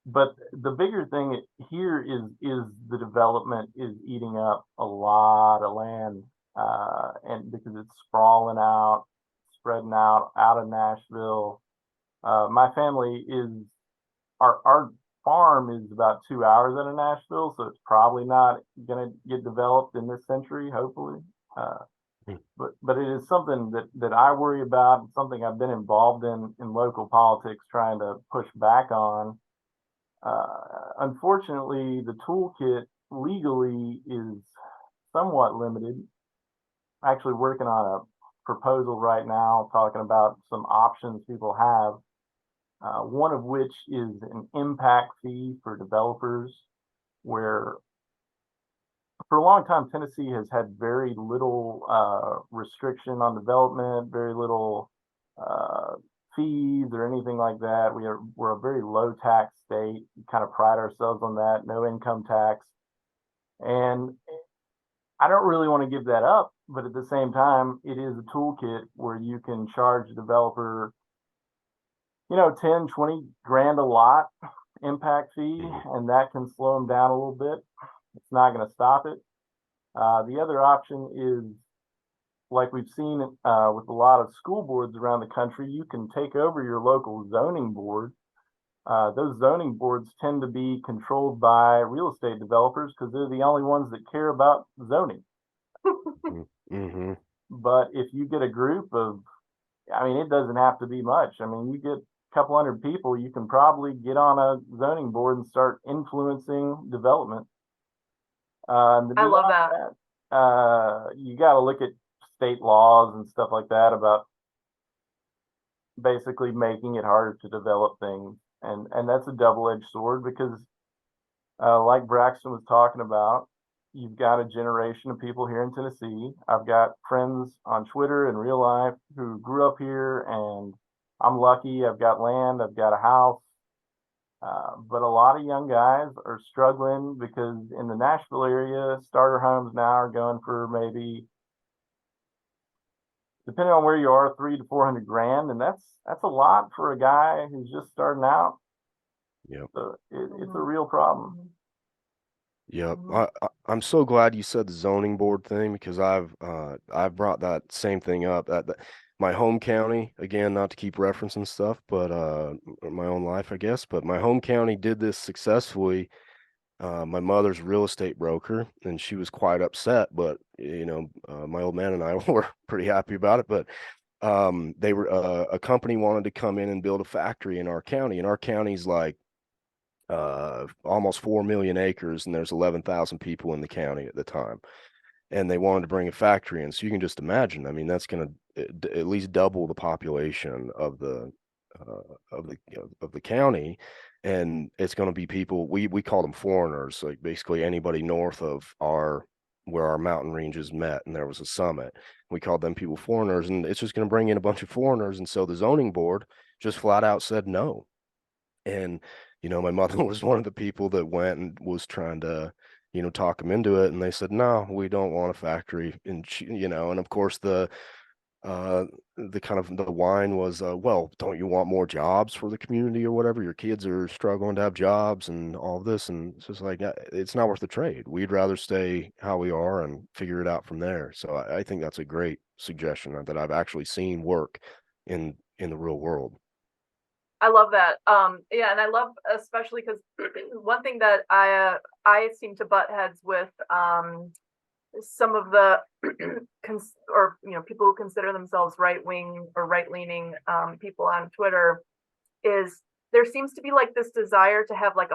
But the bigger thing here is the development is eating up a lot of land, and because it's sprawling out, spreading out of Nashville. My family is our farm is about 2 hours out of Nashville, so it's probably not going to get developed in this century, hopefully. But it is something that I worry about, and something I've been involved in local politics, trying to push back on. Unfortunately, the toolkit legally is somewhat limited. Actually working on a proposal right now talking about some options people have, one of which is an impact fee for developers, where for a long time Tennessee has had very little restriction on development, very little fees or anything like that. We're a very low tax state. We kind of pride ourselves on that, no income tax. And I don't really want to give that up, but at the same time, it is a toolkit where you can charge a developer, 10, 20 grand a lot impact fee, and that can slow them down a little bit. It's not going to stop it. The other option is, like we've seen with a lot of school boards around the country, you can take over your local zoning board. Those zoning boards tend to be controlled by real estate developers because they're the only ones that care about zoning. Mm-hmm. But if you get a group of, it doesn't have to be much. You get a couple hundred people, you can probably get on a zoning board and start influencing development. I love that. You got to look at state laws and stuff like that about basically making it harder to develop things. And that's a double-edged sword because, like Braxton was talking about, you've got a generation of people here in Tennessee. I've got friends on Twitter and real life who grew up here, and I'm lucky. I've got land, I've got a house. But a lot of young guys are struggling because in the Nashville area, starter homes now are going for maybe, depending on where you are, 300 to 400 grand, and that's a lot for a guy who's just starting out. Yep. So it's a real problem. Yep. I'm so glad you said the zoning board thing because I've brought that same thing up. That my home county, again, not to keep referencing stuff, but my own life, I guess. But my home county did this successfully. My mother's a real estate broker, and she was quite upset. But my old man and I were pretty happy about it. But they were a company wanted to come in and build a factory in our county, and our county's like almost 4 million acres, and there's 11,000 people in the county at the time, and they wanted to bring a factory in. So you can just imagine, that's going to at least double the population of the county, and it's going to be people, we call them foreigners, like basically anybody north of where our mountain ranges met and there was a summit. We called them people foreigners, and it's just going to bring in a bunch of foreigners. And so the zoning board just flat out said no. And my mother was one of the people that went and was trying to, talk them into it. And they said, no, we don't want a factory. And and of course the kind of the whine was, well, don't you want more jobs for the community or whatever? Your kids are struggling to have jobs and all of this. And it's just like, it's not worth the trade. We'd rather stay how we are and figure it out from there. So I think that's a great suggestion that I've actually seen work in the real world. I love that. Yeah, and I love especially because one thing that I seem to butt heads with some of the people who consider themselves right wing or right leaning people on Twitter is there seems to be like this desire to have like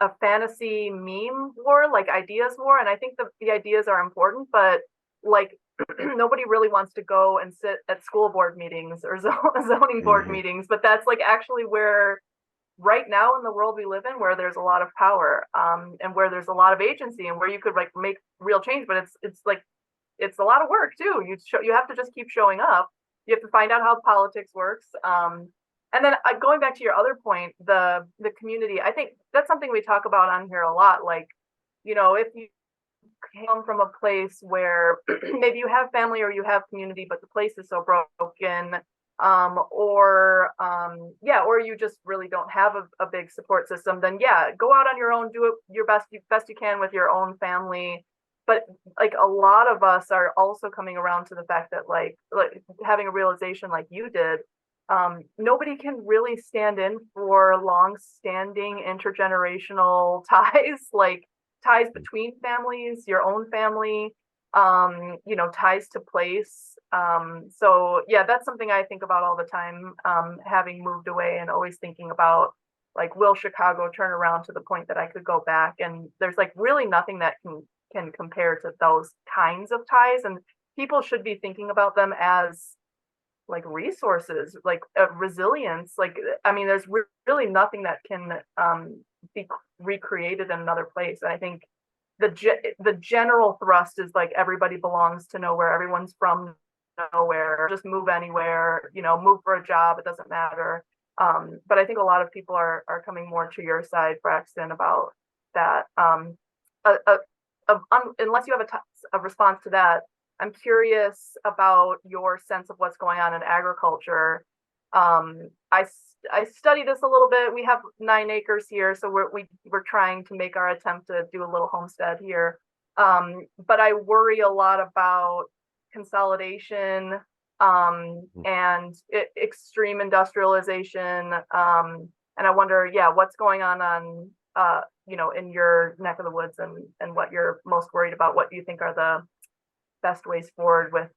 a fantasy meme war, like ideas war, and I think the ideas are important, but like nobody really wants to go and sit at school board meetings or zoning board meetings, but that's like actually where right now in the world we live in, where there's a lot of power and where there's a lot of agency and where you could like make real change, but it's like it's a lot of work too. You have to just keep showing up. You have to find out how politics works. And then going back to your other point, the community, I think that's something we talk about on here a lot. Like, if you come from a place where maybe you have family or you have community, but the place is so broken, or you just really don't have a big support system, then go out on your own, do it your best you can with your own family. But like a lot of us are also coming around to the fact that like having a realization like you did, nobody can really stand in for long-standing intergenerational ties, like ties between families, your own family, ties to place. So yeah, that's something I think about all the time, having moved away and always thinking about, like, will Chicago turn around to the point that I could go back? And there's like really nothing that can compare to those kinds of ties. And people should be thinking about them as like resources, like resilience. Like, I mean, there's really nothing that can be recreated in another place. And I think the general thrust is like everybody belongs to nowhere, everyone's from nowhere, just move anywhere, move for a job, it doesn't matter. But I think a lot of people are coming more to your side, Braxton, about that. Unless you have a response to that, I'm curious about your sense of what's going on in agriculture. I study this a little bit. We have 9 acres here, so we're trying to make our attempt to do a little homestead here. But I worry a lot about consolidation, and extreme industrialization. And I wonder, yeah, what's going on in your neck of the woods, and what you're most worried about, what you think are the best ways forward with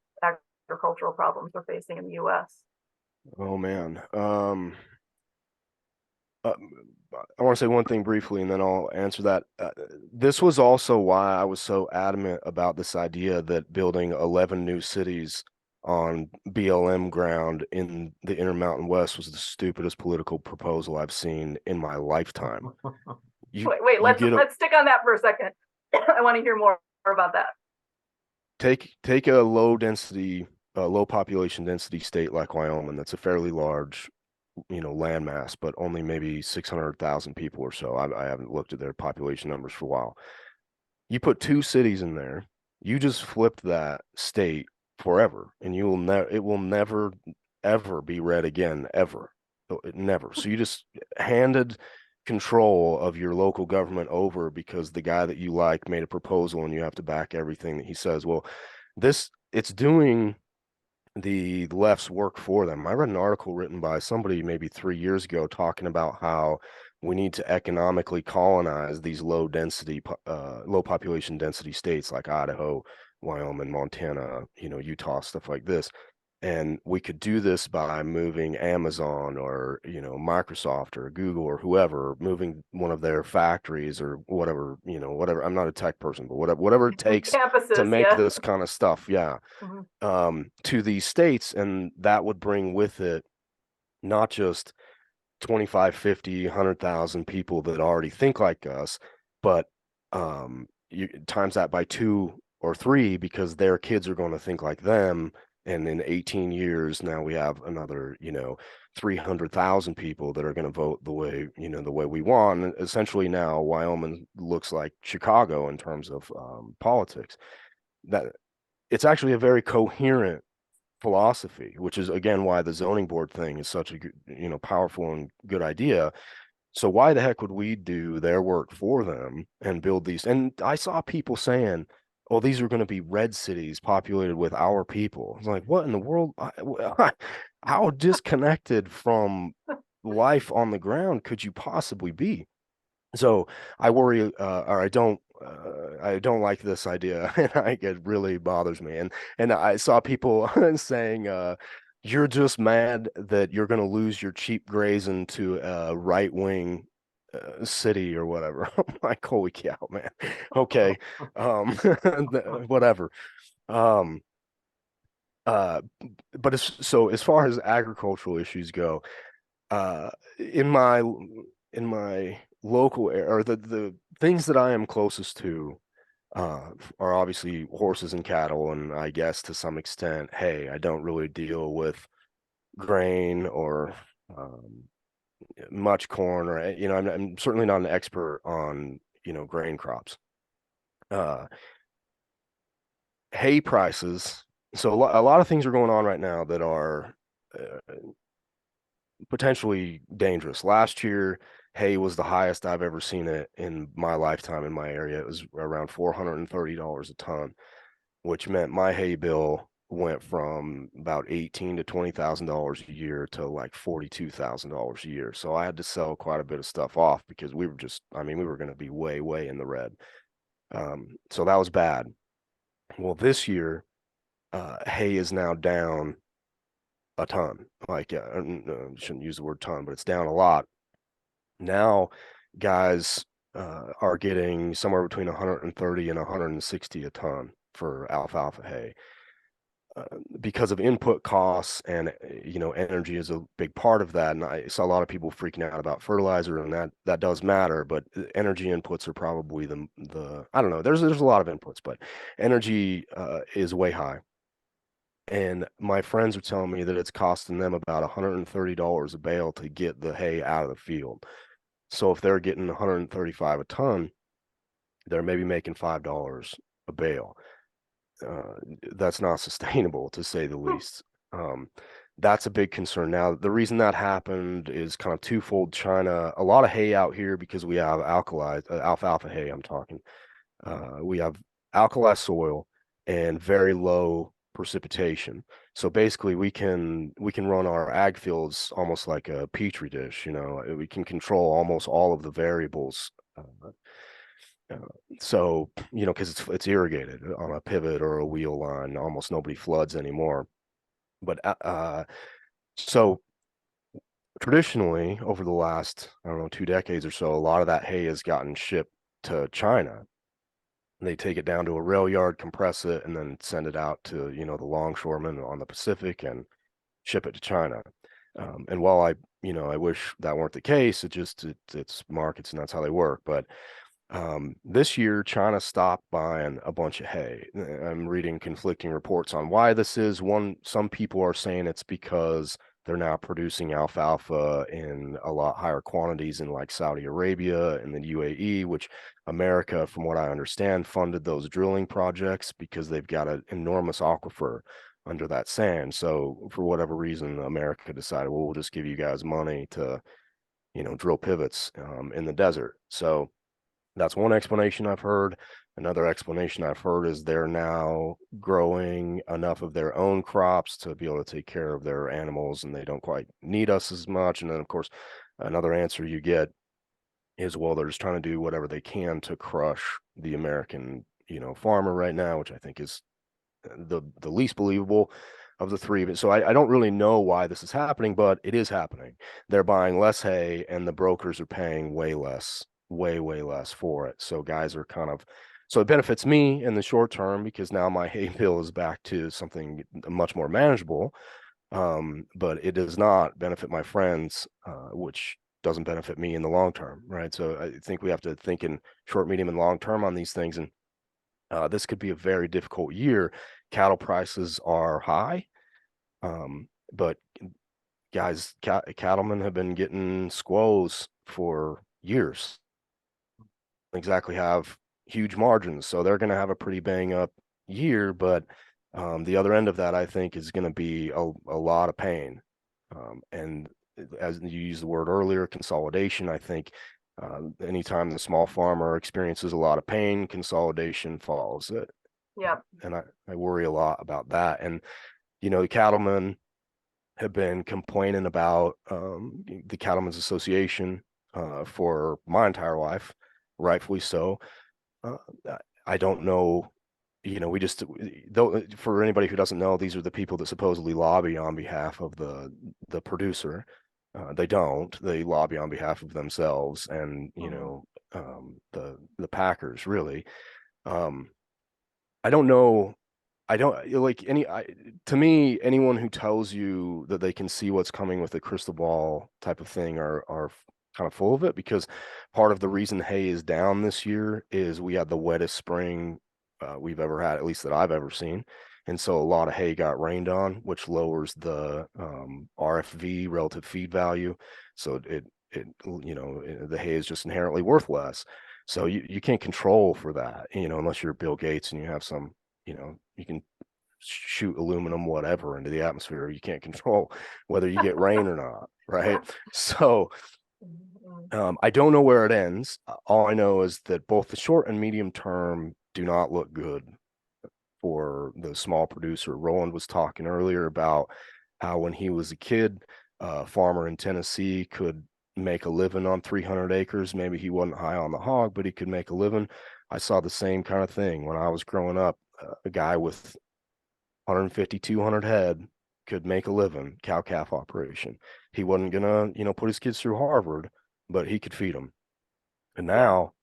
agricultural problems we're facing in the US. Oh man. I want to say one thing briefly and then I'll answer that. This was also why I was so adamant about this idea that building 11 new cities on BLM ground in the Intermountain West was the stupidest political proposal I've seen in my lifetime. Wait, let's stick on that for a second. I want to hear more about that. Take a low population density state like Wyoming that's a fairly large landmass, but only maybe 600,000 people or so. I haven't looked at their population numbers for a while. You put 2 cities in there, you just flipped that state forever, and it will never ever be red again, ever. Never. So you just handed control of your local government over because the guy that you like made a proposal and you have to back everything that he says. Well, it's doing the left's work for them. I read an article written by somebody maybe 3 years ago talking about how we need to economically colonize these low population density states like Idaho, Wyoming, Montana, Utah, stuff like this. And we could do this by moving Amazon or, Microsoft or Google or whoever, moving one of their factories or whatever, whatever. I'm not a tech person, but whatever it takes Campuses, to make this kind of stuff. Yeah. Mm-hmm. To these states. And that would bring with it not just 25, 50, 100,000 people that already think like us, but you times that by 2 or 3 because their kids are going to think like them. And in 18 years, now we have another, 300,000 people that are going to vote the way we want. And essentially now Wyoming looks like Chicago in terms of politics. That it's actually a very coherent philosophy, which is again why the zoning board thing is such a good, powerful and good idea. So why the heck would we do their work for them and build these? And I saw people saying, "Oh, these are going to be red cities populated with our people." It's like, what in the world? How disconnected from life on the ground could you possibly be? So I worry, or I don't like this idea, and it really bothers me. And I saw people saying, "You're just mad that you're going to lose your cheap grazing to a right-wing city or whatever." I'm like, holy cow, man. Okay, whatever. But as far as agricultural issues go, in my local area, or the things that I am closest to are obviously horses and cattle, and I guess to some extent hay. I don't really deal with grain or much corn, or I'm certainly not an expert on grain crops. Hay prices, so a lot of things are going on right now that are potentially dangerous. Last year, hay was the highest I've ever seen it in my lifetime in my area. It was around $430 a ton, which meant my hay bill went from about $18,000 to $20,000 a year to like $42,000 a year. So I had to sell quite a bit of stuff off because we were just, I mean, we were going to be way, way in the red. So that was bad. Well, this year, hay is now down a ton. Like, shouldn't use the word ton, but it's down a lot. Now, guys are getting somewhere between 130 and 160 a ton for alfalfa hay. Because of input costs and energy is a big part of that, and I saw a lot of people freaking out about fertilizer, and that does matter, but energy inputs are probably the I don't know, there's a lot of inputs, but energy is way high. And my friends are telling me that it's costing them about $130 a bale to get the hay out of the field. So if they're getting 135 a ton, they're maybe making $5 a bale. That's not sustainable, to say the least. That's a big concern. Now, the reason that happened is kind of twofold. China, a lot of hay out here because we have alfalfa hay, I'm talking. We have alkali soil and very low precipitation. So basically we can run our ag fields almost like a petri dish, we can control almost all of the variables. So, because it's irrigated on a pivot or a wheel line, almost nobody floods anymore. But so traditionally, over the last, I don't know, 2 decades or so, a lot of that hay has gotten shipped to China. They take it down to a rail yard, compress it, and then send it out to, the longshoremen on the Pacific and ship it to China. And while I wish that weren't the case, it's markets and that's how they work. But this year, China stopped buying a bunch of hay. I'm reading conflicting reports on why this is. Some people are saying it's because they're now producing alfalfa in a lot higher quantities in like Saudi Arabia and the UAE, which America, from what I understand, funded those drilling projects because they've got an enormous aquifer under that sand. So for whatever reason, America decided, well, we'll just give you guys money to, drill pivots in the desert. So that's one explanation I've heard. Another explanation I've heard is they're now growing enough of their own crops to be able to take care of their animals and they don't quite need us as much. And then, of course, another answer you get is, well, they're just trying to do whatever they can to crush the American, farmer right now, which I think is the least believable of the three of it. So I don't really know why this is happening, but it is happening. They're buying less hay and the brokers are paying way less, way less for it. So guys are so it benefits me in the short term because now my hay bill is back to something much more manageable. But it does not benefit my friends, which doesn't benefit me in the long term, right? So I think we have to think in short, medium, and long term on these things. And this could be a very difficult year. Cattle prices are high, but guys, cattlemen have been getting squoze for years. Exactly have huge margins, so they're going to have a pretty bang up year. But the other end of that, I think, is going to be a lot of pain. And as you used the word earlier, consolidation, I think anytime the small farmer experiences a lot of pain, consolidation follows it. Yeah. And I worry a lot about that. And, the cattlemen have been complaining about the Cattlemen's Association for my entire life, rightfully so. I don't know, we just, though, for anybody who doesn't know, these are the people that supposedly lobby on behalf of the producer. They don't. They lobby on behalf of themselves and the packers, really. I don't know. I don't like to me, anyone who tells you that they can see what's coming with a crystal ball type of thing are kind of full of it, because part of the reason hay is down this year is we had the wettest spring we've ever had, at least that I've ever seen. And so a lot of hay got rained on, which lowers the RFV, relative feed value. So the hay is just inherently worth less. So you can't control for that, unless you're Bill Gates and you have some, you can shoot aluminum, whatever, into the atmosphere. You can't control whether you get rain or not, right? So I don't know where it ends. All I know is that both the short and medium term do not look good for the small producer. Roland was talking earlier about how when he was a kid, a farmer in Tennessee could make a living on 300 acres. Maybe he wasn't high on the hog, but he could make a living. I saw the same kind of thing when I was growing up. A guy with 150, 200 head could make a living, cow-calf operation. He wasn't gonna, put his kids through Harvard, but he could feed them. And now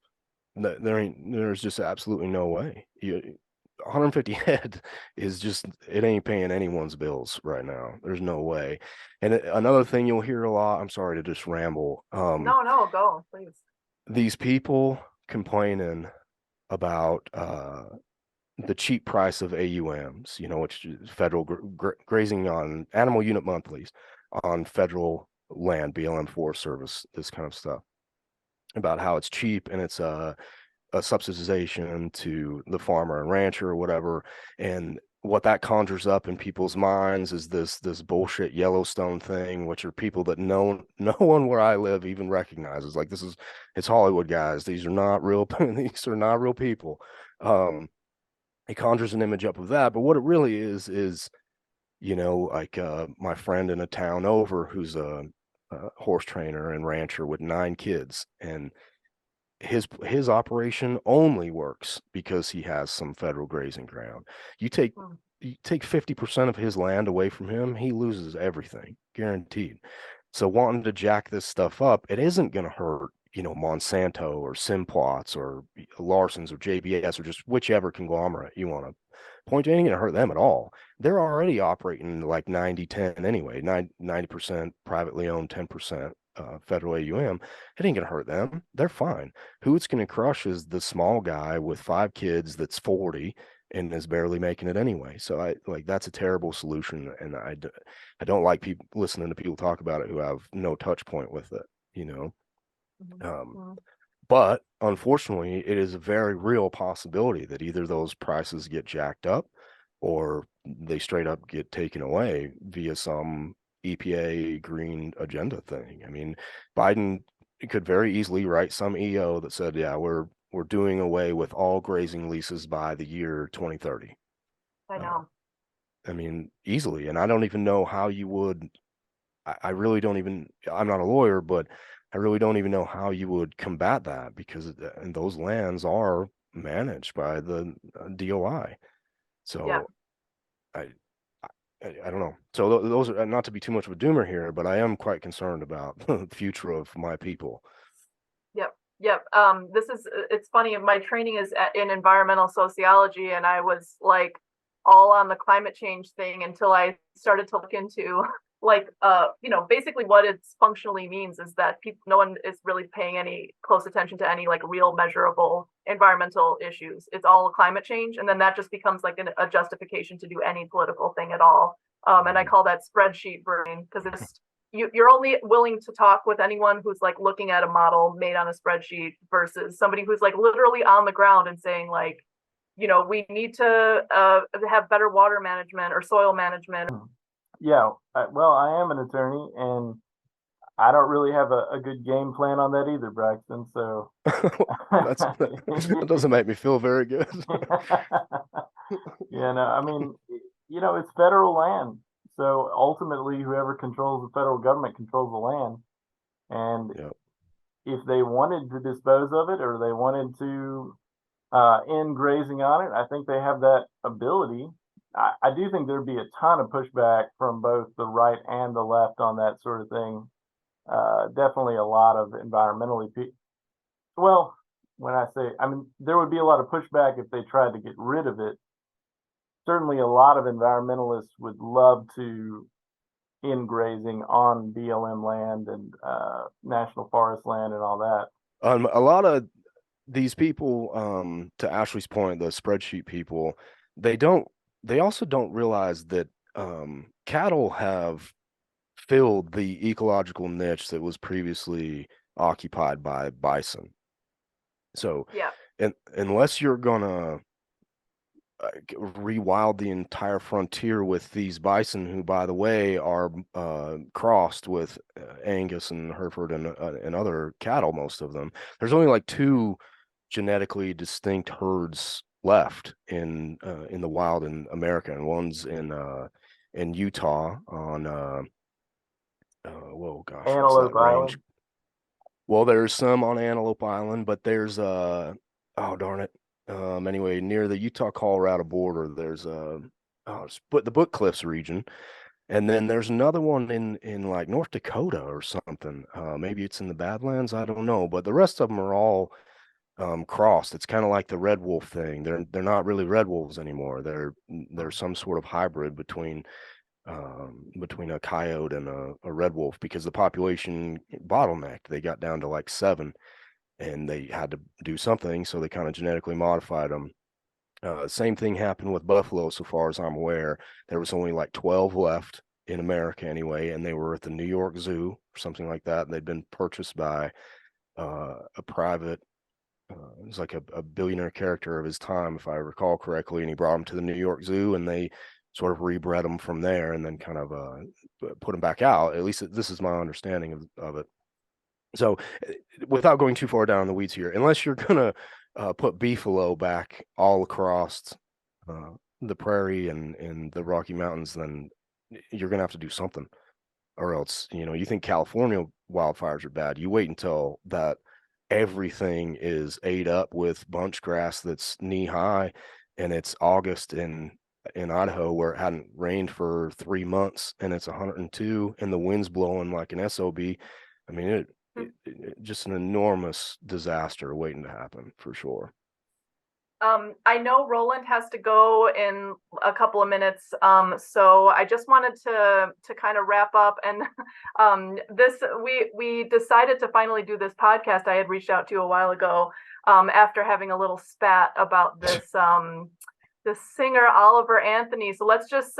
there's just absolutely no way. 150 head is just, it ain't paying anyone's bills right now. There's no way. And another thing you'll hear a lot, I'm sorry to just ramble. No, go, please. These people complaining about the cheap price of AUMs, which is federal grazing on animal unit monthlies on federal land, BLM Forest Service, this kind of stuff, about how it's cheap and it's a subsidization to the farmer and rancher or whatever. And what that conjures up in people's minds is this bullshit Yellowstone thing, which are people that no one where I live even recognizes. Like, it's Hollywood, guys. These are not real. These are not real people. It conjures an image up of that, but what it really is like my friend in a town over who's a horse trainer and rancher with 9 kids, and his operation only works because he has some federal grazing ground. You take 50% of his land away from him, he loses everything, guaranteed. So wanting to jack this stuff up, it isn't going to hurt, Monsanto or Simplots or Larson's or JBS or just whichever conglomerate you want to point to. It ain't going to hurt them at all. They're already operating like 90-10 anyway, 90% privately owned, 10% federal AUM. It ain't going to hurt them. They're fine. Who it's going to crush is the small guy with 5 kids that's 40 and is barely making it anyway. So that's a terrible solution, and I don't like people listening to people talk about it who have no touch point with it, But unfortunately, it is a very real possibility that either those prices get jacked up or they straight up get taken away via some EPA green agenda thing. I mean, Biden could very easily write some EO that said, yeah, we're doing away with all grazing leases by the year 2030. I know. I mean, easily. And I don't even know how you would, I really don't even, I'm not a lawyer, but I really don't even know how you would combat that, because those lands are managed by the DOI. So yeah. I don't know. So those are, not to be too much of a doomer here, but I am quite concerned about the future of my people. Yep. It's funny. My training is in environmental sociology, and I was like all on the climate change thing until I started to look into basically what it functionally means is that no one is really paying any close attention to any like real measurable environmental issues. It's all climate change, and then that just becomes like a justification to do any political thing at all. And I call that spreadsheet brain, because it's you're only willing to talk with anyone who's like looking at a model made on a spreadsheet versus somebody who's like literally on the ground and saying like, we need to have better water management or soil management. Yeah, well, I am an attorney, and I don't really have a good game plan on that either, Braxton. So that doesn't make me feel very good. Yeah, no, I mean, it's federal land. So ultimately, whoever controls the federal government controls the land. And yep. If they wanted to dispose of it, or they wanted to end grazing on it, I think they have that ability. I do think there'd be a ton of pushback from both the right and the left on that sort of thing. Definitely a lot of environmentally, well, when I say, I mean, there would be a lot of pushback if they tried to get rid of it. Certainly a lot of environmentalists would love to end grazing on BLM land and national forest land and all that. A lot of these people, to Ashley's point, the spreadsheet people, they also don't realize that cattle have filled the ecological niche that was previously occupied by bison. So yeah, unless you're gonna rewild the entire frontier with these bison, who, by the way, are crossed with Angus and Hereford and other cattle, most of them. There's only like 2 genetically distinct herds left in the wild in America, and one's in Utah on whoa gosh, what's Antelope that range? Island. Well, there's some on Antelope Island, but there's oh darn it. Anyway, near the Utah-Colorado border, there's the Book Cliffs region, and then there's another one in like North Dakota or something. Maybe it's in the Badlands, I don't know, but the rest of them are all crossed. It's kind of like the red wolf thing. They're not really red wolves anymore. They're some sort of hybrid between a coyote and a red wolf, because the population bottlenecked. They got down to like 7, and they had to do something, so they kind of genetically modified them. Same thing happened with buffalo, so far as I'm aware. There was only like 12 left in America anyway, and they were at the New York Zoo or something like that. And they'd been purchased by a private, it was like a billionaire character of his time, if I recall correctly, and he brought them to the New York Zoo, and they sort of rebred them from there, and then kind of put them back out. At least this is my understanding of it. So, without going too far down the weeds here, unless you're gonna put beefalo back all across the prairie and the Rocky Mountains, then you're gonna have to do something, or else, you think California wildfires are bad. You wait until that everything is ate up with bunch grass that's knee high, and it's August in Idaho, where it hadn't rained for 3 months, and it's 102, and the wind's blowing like an SOB. I mean, just an enormous disaster waiting to happen for sure. I know Roland has to go in a couple of minutes, so I just wanted to kind of wrap up. And we decided to finally do this podcast. I had reached out to you a while ago after having a little spat about this this singer Oliver Anthony. So let's just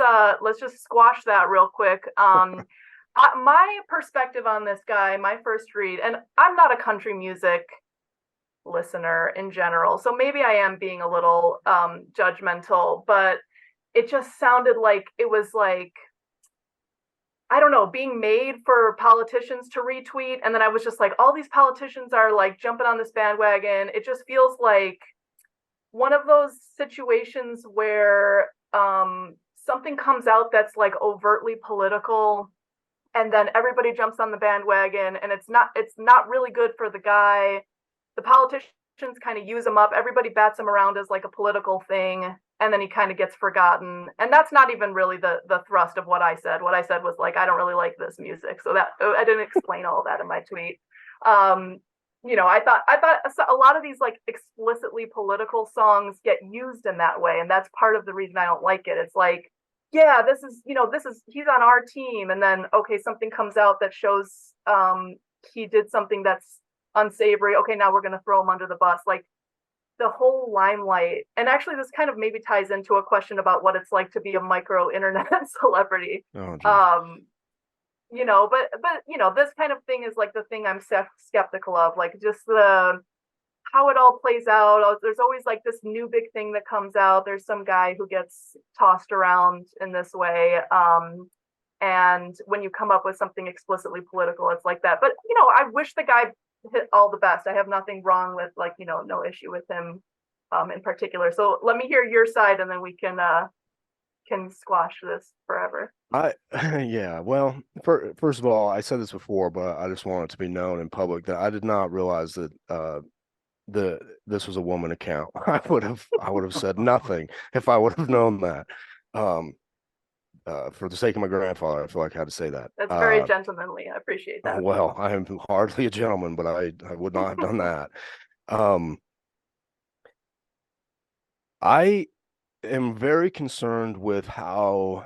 squash that real quick. My perspective on this guy, my first read, and I'm not a country music listener in general, so maybe I am being a little judgmental, but it just sounded like it was like, I don't know, being made for politicians to retweet. And then I was just like, all these politicians are like jumping on this bandwagon. It just feels like one of those situations where something comes out that's like overtly political, and then everybody jumps on the bandwagon, and it's not really good for the guy. The politicians kind of use him up. Everybody bats him around as like a political thing, and then he kind of gets forgotten. And that's not even really the thrust of what I said. What I said was like, I don't really like this music. So that I didn't explain all that in my tweet. I thought a lot of these like explicitly political songs get used in that way, and that's part of the reason I don't like it. It's like, yeah, this is he's on our team, and then okay, something comes out that shows he did something that's unsavory. Okay, now we're going to throw him under the bus. Like the whole limelight. And actually this kind of maybe ties into a question about what it's like to be a micro internet celebrity. Oh, but this kind of thing is like the thing I'm skeptical of, like just how it all plays out. There's always like this new big thing that comes out. There's some guy who gets tossed around in this way. And when you come up with something explicitly political, it's like that. But, I wish the guy hit all the best. I have nothing wrong with no issue with him in particular. So let me hear your side, and then we can squash this forever. Yeah, well, first of all, I said this before, but I just want it to be known in public that I did not realize that this was a woman account. I would have said nothing if I would have known that. For the sake of my grandfather, I feel like I had to say that. That's very gentlemanly. I appreciate that. Well, I am hardly a gentleman, but I would not have done that. I am very concerned with how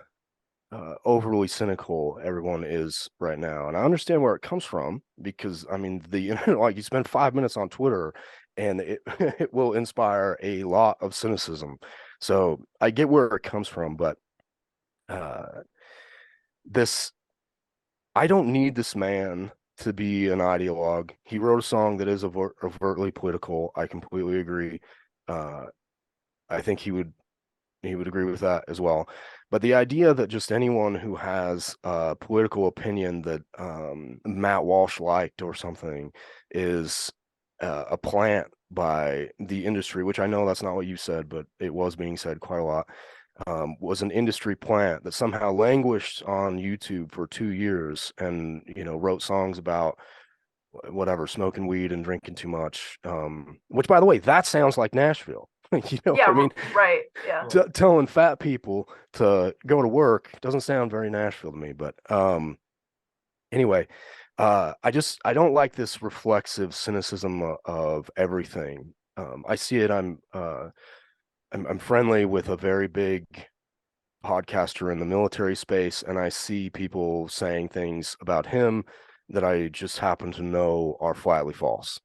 overly cynical everyone is right now, and I understand where it comes from, because I mean the internet, like you spend 5 minutes on Twitter, and it it will inspire a lot of cynicism. So I get where it comes from, but I don't need this man to be an ideologue. He wrote a song that is overtly political. I completely agree. I think he would agree with that as well. But the idea that just anyone who has a political opinion that Matt Walsh liked or something is a plant by the industry, which I know that's not what you said, but it was being said quite a lot, was an industry plant that somehow languished on YouTube for 2 years and, wrote songs about whatever, smoking weed and drinking too much. Which, by the way, that sounds like Nashville. You know Yeah, what I mean? right. Yeah. Telling fat people to go to work doesn't sound very Nashville to me. But anyway, I don't like this reflexive cynicism of everything. I see it. I'm friendly with a very big podcaster in the military space, and I see people saying things about him that I just happen to know are flatly false.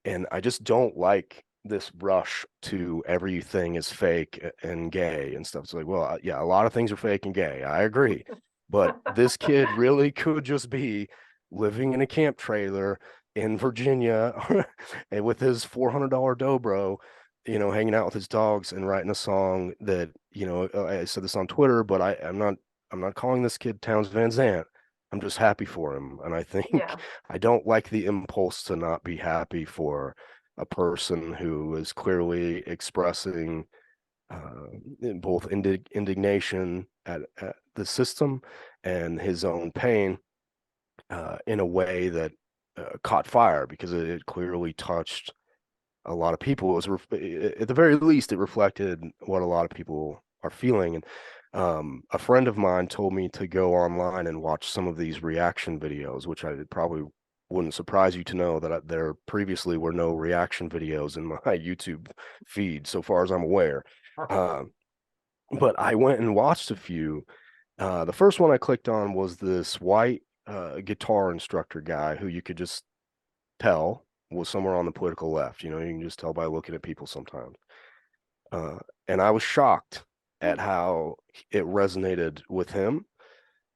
And I just don't like this rush to everything is fake and gay and stuff. It's like, well, yeah, a lot of things are fake and gay. I agree. But this kid really could just be living in a camp trailer in Virginia and with his $400 dobro, hanging out with his dogs and writing a song that, I said this on Twitter, but I'm not calling this kid Towns Van Zandt. I'm just happy for him. And I think Yeah. I don't like the impulse to not be happy for a person who is clearly expressing both indignation at the system and his own pain in a way that caught fire because it clearly touched a lot of people. It was at the very least, it reflected what a lot of people are feeling. And a friend of mine told me to go online and watch some of these reaction videos, which I probably wouldn't surprise you to know that there previously were no reaction videos in my YouTube feed, so far as I'm aware. But I went and watched a few. The first one I clicked on was this white guitar instructor guy who you could just tell was somewhere on the political left. You can just tell by looking at people sometimes. And I was shocked at how it resonated with him.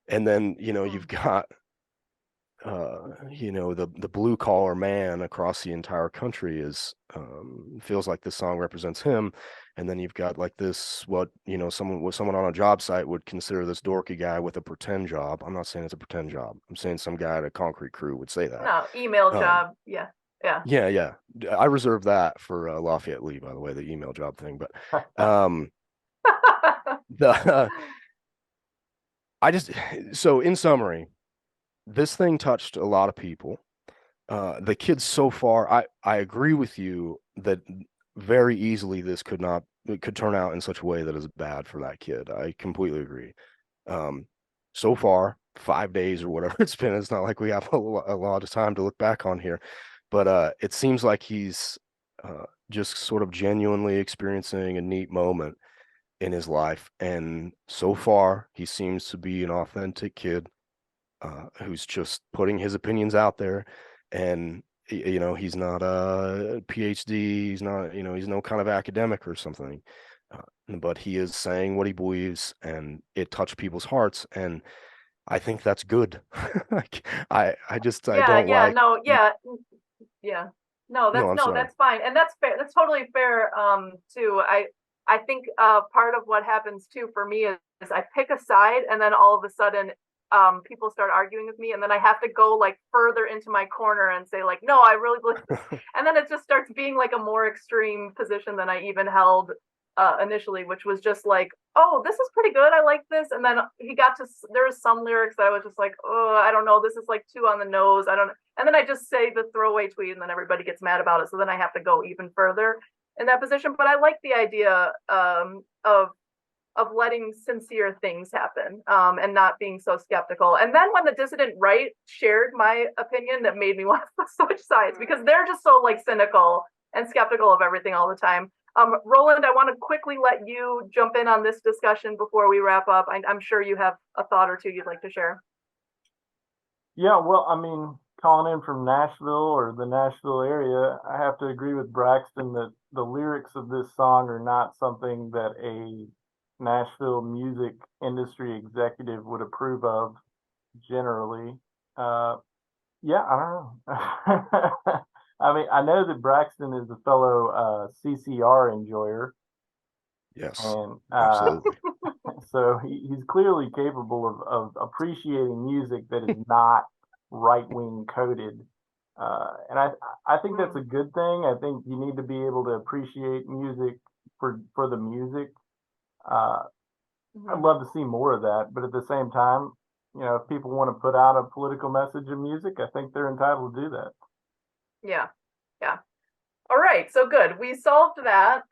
And then, you've got, the blue collar man across the entire country feels like this song represents him. And then you've got like this, someone on a job site would consider this dorky guy with a pretend job. I'm not saying it's a pretend job. I'm saying some guy at a concrete crew would say that. No, email job. Yeah. Yeah. Yeah. I reserve that for Lafayette Lee, by the way, the email job thing. But so in summary, this thing touched a lot of people. The kids so far, I agree with you that very easily it could turn out in such a way that is bad for that kid. I completely agree. So far, 5 days or whatever it's been, it's not like we have a lot of time to look back on here, but it seems like he's just sort of genuinely experiencing a neat moment in his life. And so far, he seems to be an authentic kid who's just putting his opinions out there. And, he's not a PhD. He's not, he's no kind of academic or something. But he is saying what he believes, and it touched people's hearts. And I think that's good. I don't like. No, yeah. Yeah. No, No, I'm sorry. that's fine. And that's fair. That's totally fair. Too. I think part of what happens too for me is I pick a side and then all of a sudden people start arguing with me, and then I have to go like further into my corner and say like, no, I really believe this. And then it just starts being like a more extreme position than I even held initially, which was just like, oh, this is pretty good, I like this. And then there was some lyrics that I was just like, oh, I don't know, this is like too on the nose, I don't know. And then I just say the throwaway tweet and then everybody gets mad about it, so then I have to go even further in that position. But I like the idea of letting sincere things happen and not being so skeptical. And then when the dissident right shared my opinion, that made me want to switch sides because they're just so like cynical and skeptical of everything all the time. Roland, I want to quickly let you jump in on this discussion before we wrap up. I'm sure you have a thought or two you'd like to share. Yeah, well, I mean, calling in from Nashville or the Nashville area, I have to agree with Braxton that the lyrics of this song are not something that a Nashville music industry executive would approve of generally. Yeah, I don't know. I mean, I know that Braxton is a fellow CCR enjoyer. Yes, and absolutely. So he's clearly capable of appreciating music that is not right-wing coded. And I think that's a good thing. I think you need to be able to appreciate music for the music. I'd love to see more of that, but at the same time, you know, if people want to put out a political message in music, I think they're entitled to do that. Yeah. Yeah. All right. So good. We solved that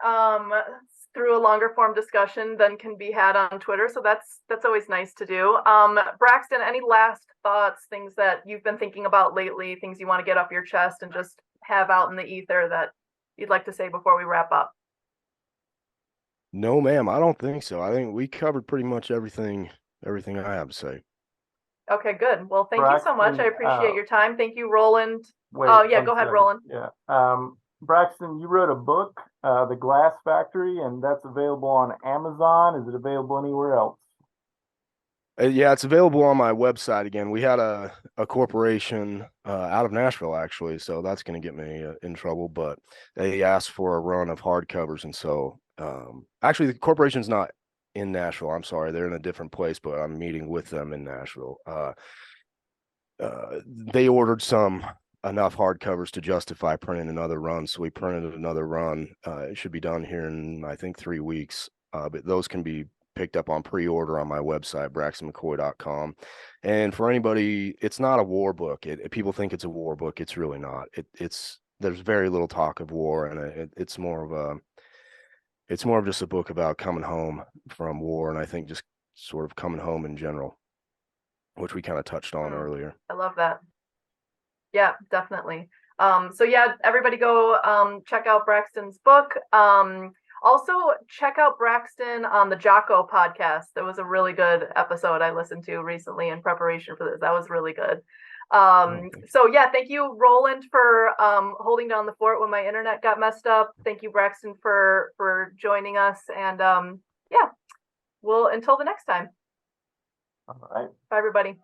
through a longer form discussion than can be had on Twitter. So that's always nice to do. Braxton, any last thoughts, things that you've been thinking about lately, things you want to get off your chest and just have out in the ether that you'd like to say before we wrap up? No, ma'am, I don't think so. I think we covered pretty much everything I have to say. Okay, good. Well, thank you so much. I Braxton, appreciate your time. Thank you, Roland. Wait, Oh, yeah, one go ahead, second. Roland. Yeah. Braxton, you wrote a book, The Glass Factory, and that's available on Amazon. Is it available anywhere else? Yeah, it's available on my website again. We had a corporation out of Nashville actually, so that's going to get me in trouble. But they asked for a run of hardcovers, and so actually the corporation's not in Nashville. I'm sorry, they're in a different place, but I'm meeting with them in Nashville. They ordered enough hardcovers to justify printing another run, so we printed another run. It should be done here in I think 3 weeks. But those can be picked up on pre-order on my website, braxtonmccoy.com. And for anybody, it's not a war book. People think it's a war book. It's really not. There's very little talk of war, and it's more of just a book about coming home from war, and I think just sort of coming home in general, which we kind of touched on earlier. I love that. Yeah, definitely. So yeah, everybody go check out Braxton's book. Also check out Braxton on the Jocko podcast. That was a really good episode I listened to recently in preparation for this. That was really good. So yeah, thank you, Roland, for holding down the fort when my internet got messed up. Thank you, Braxton, for joining us. And yeah, well, until the next time. All right. Bye, everybody.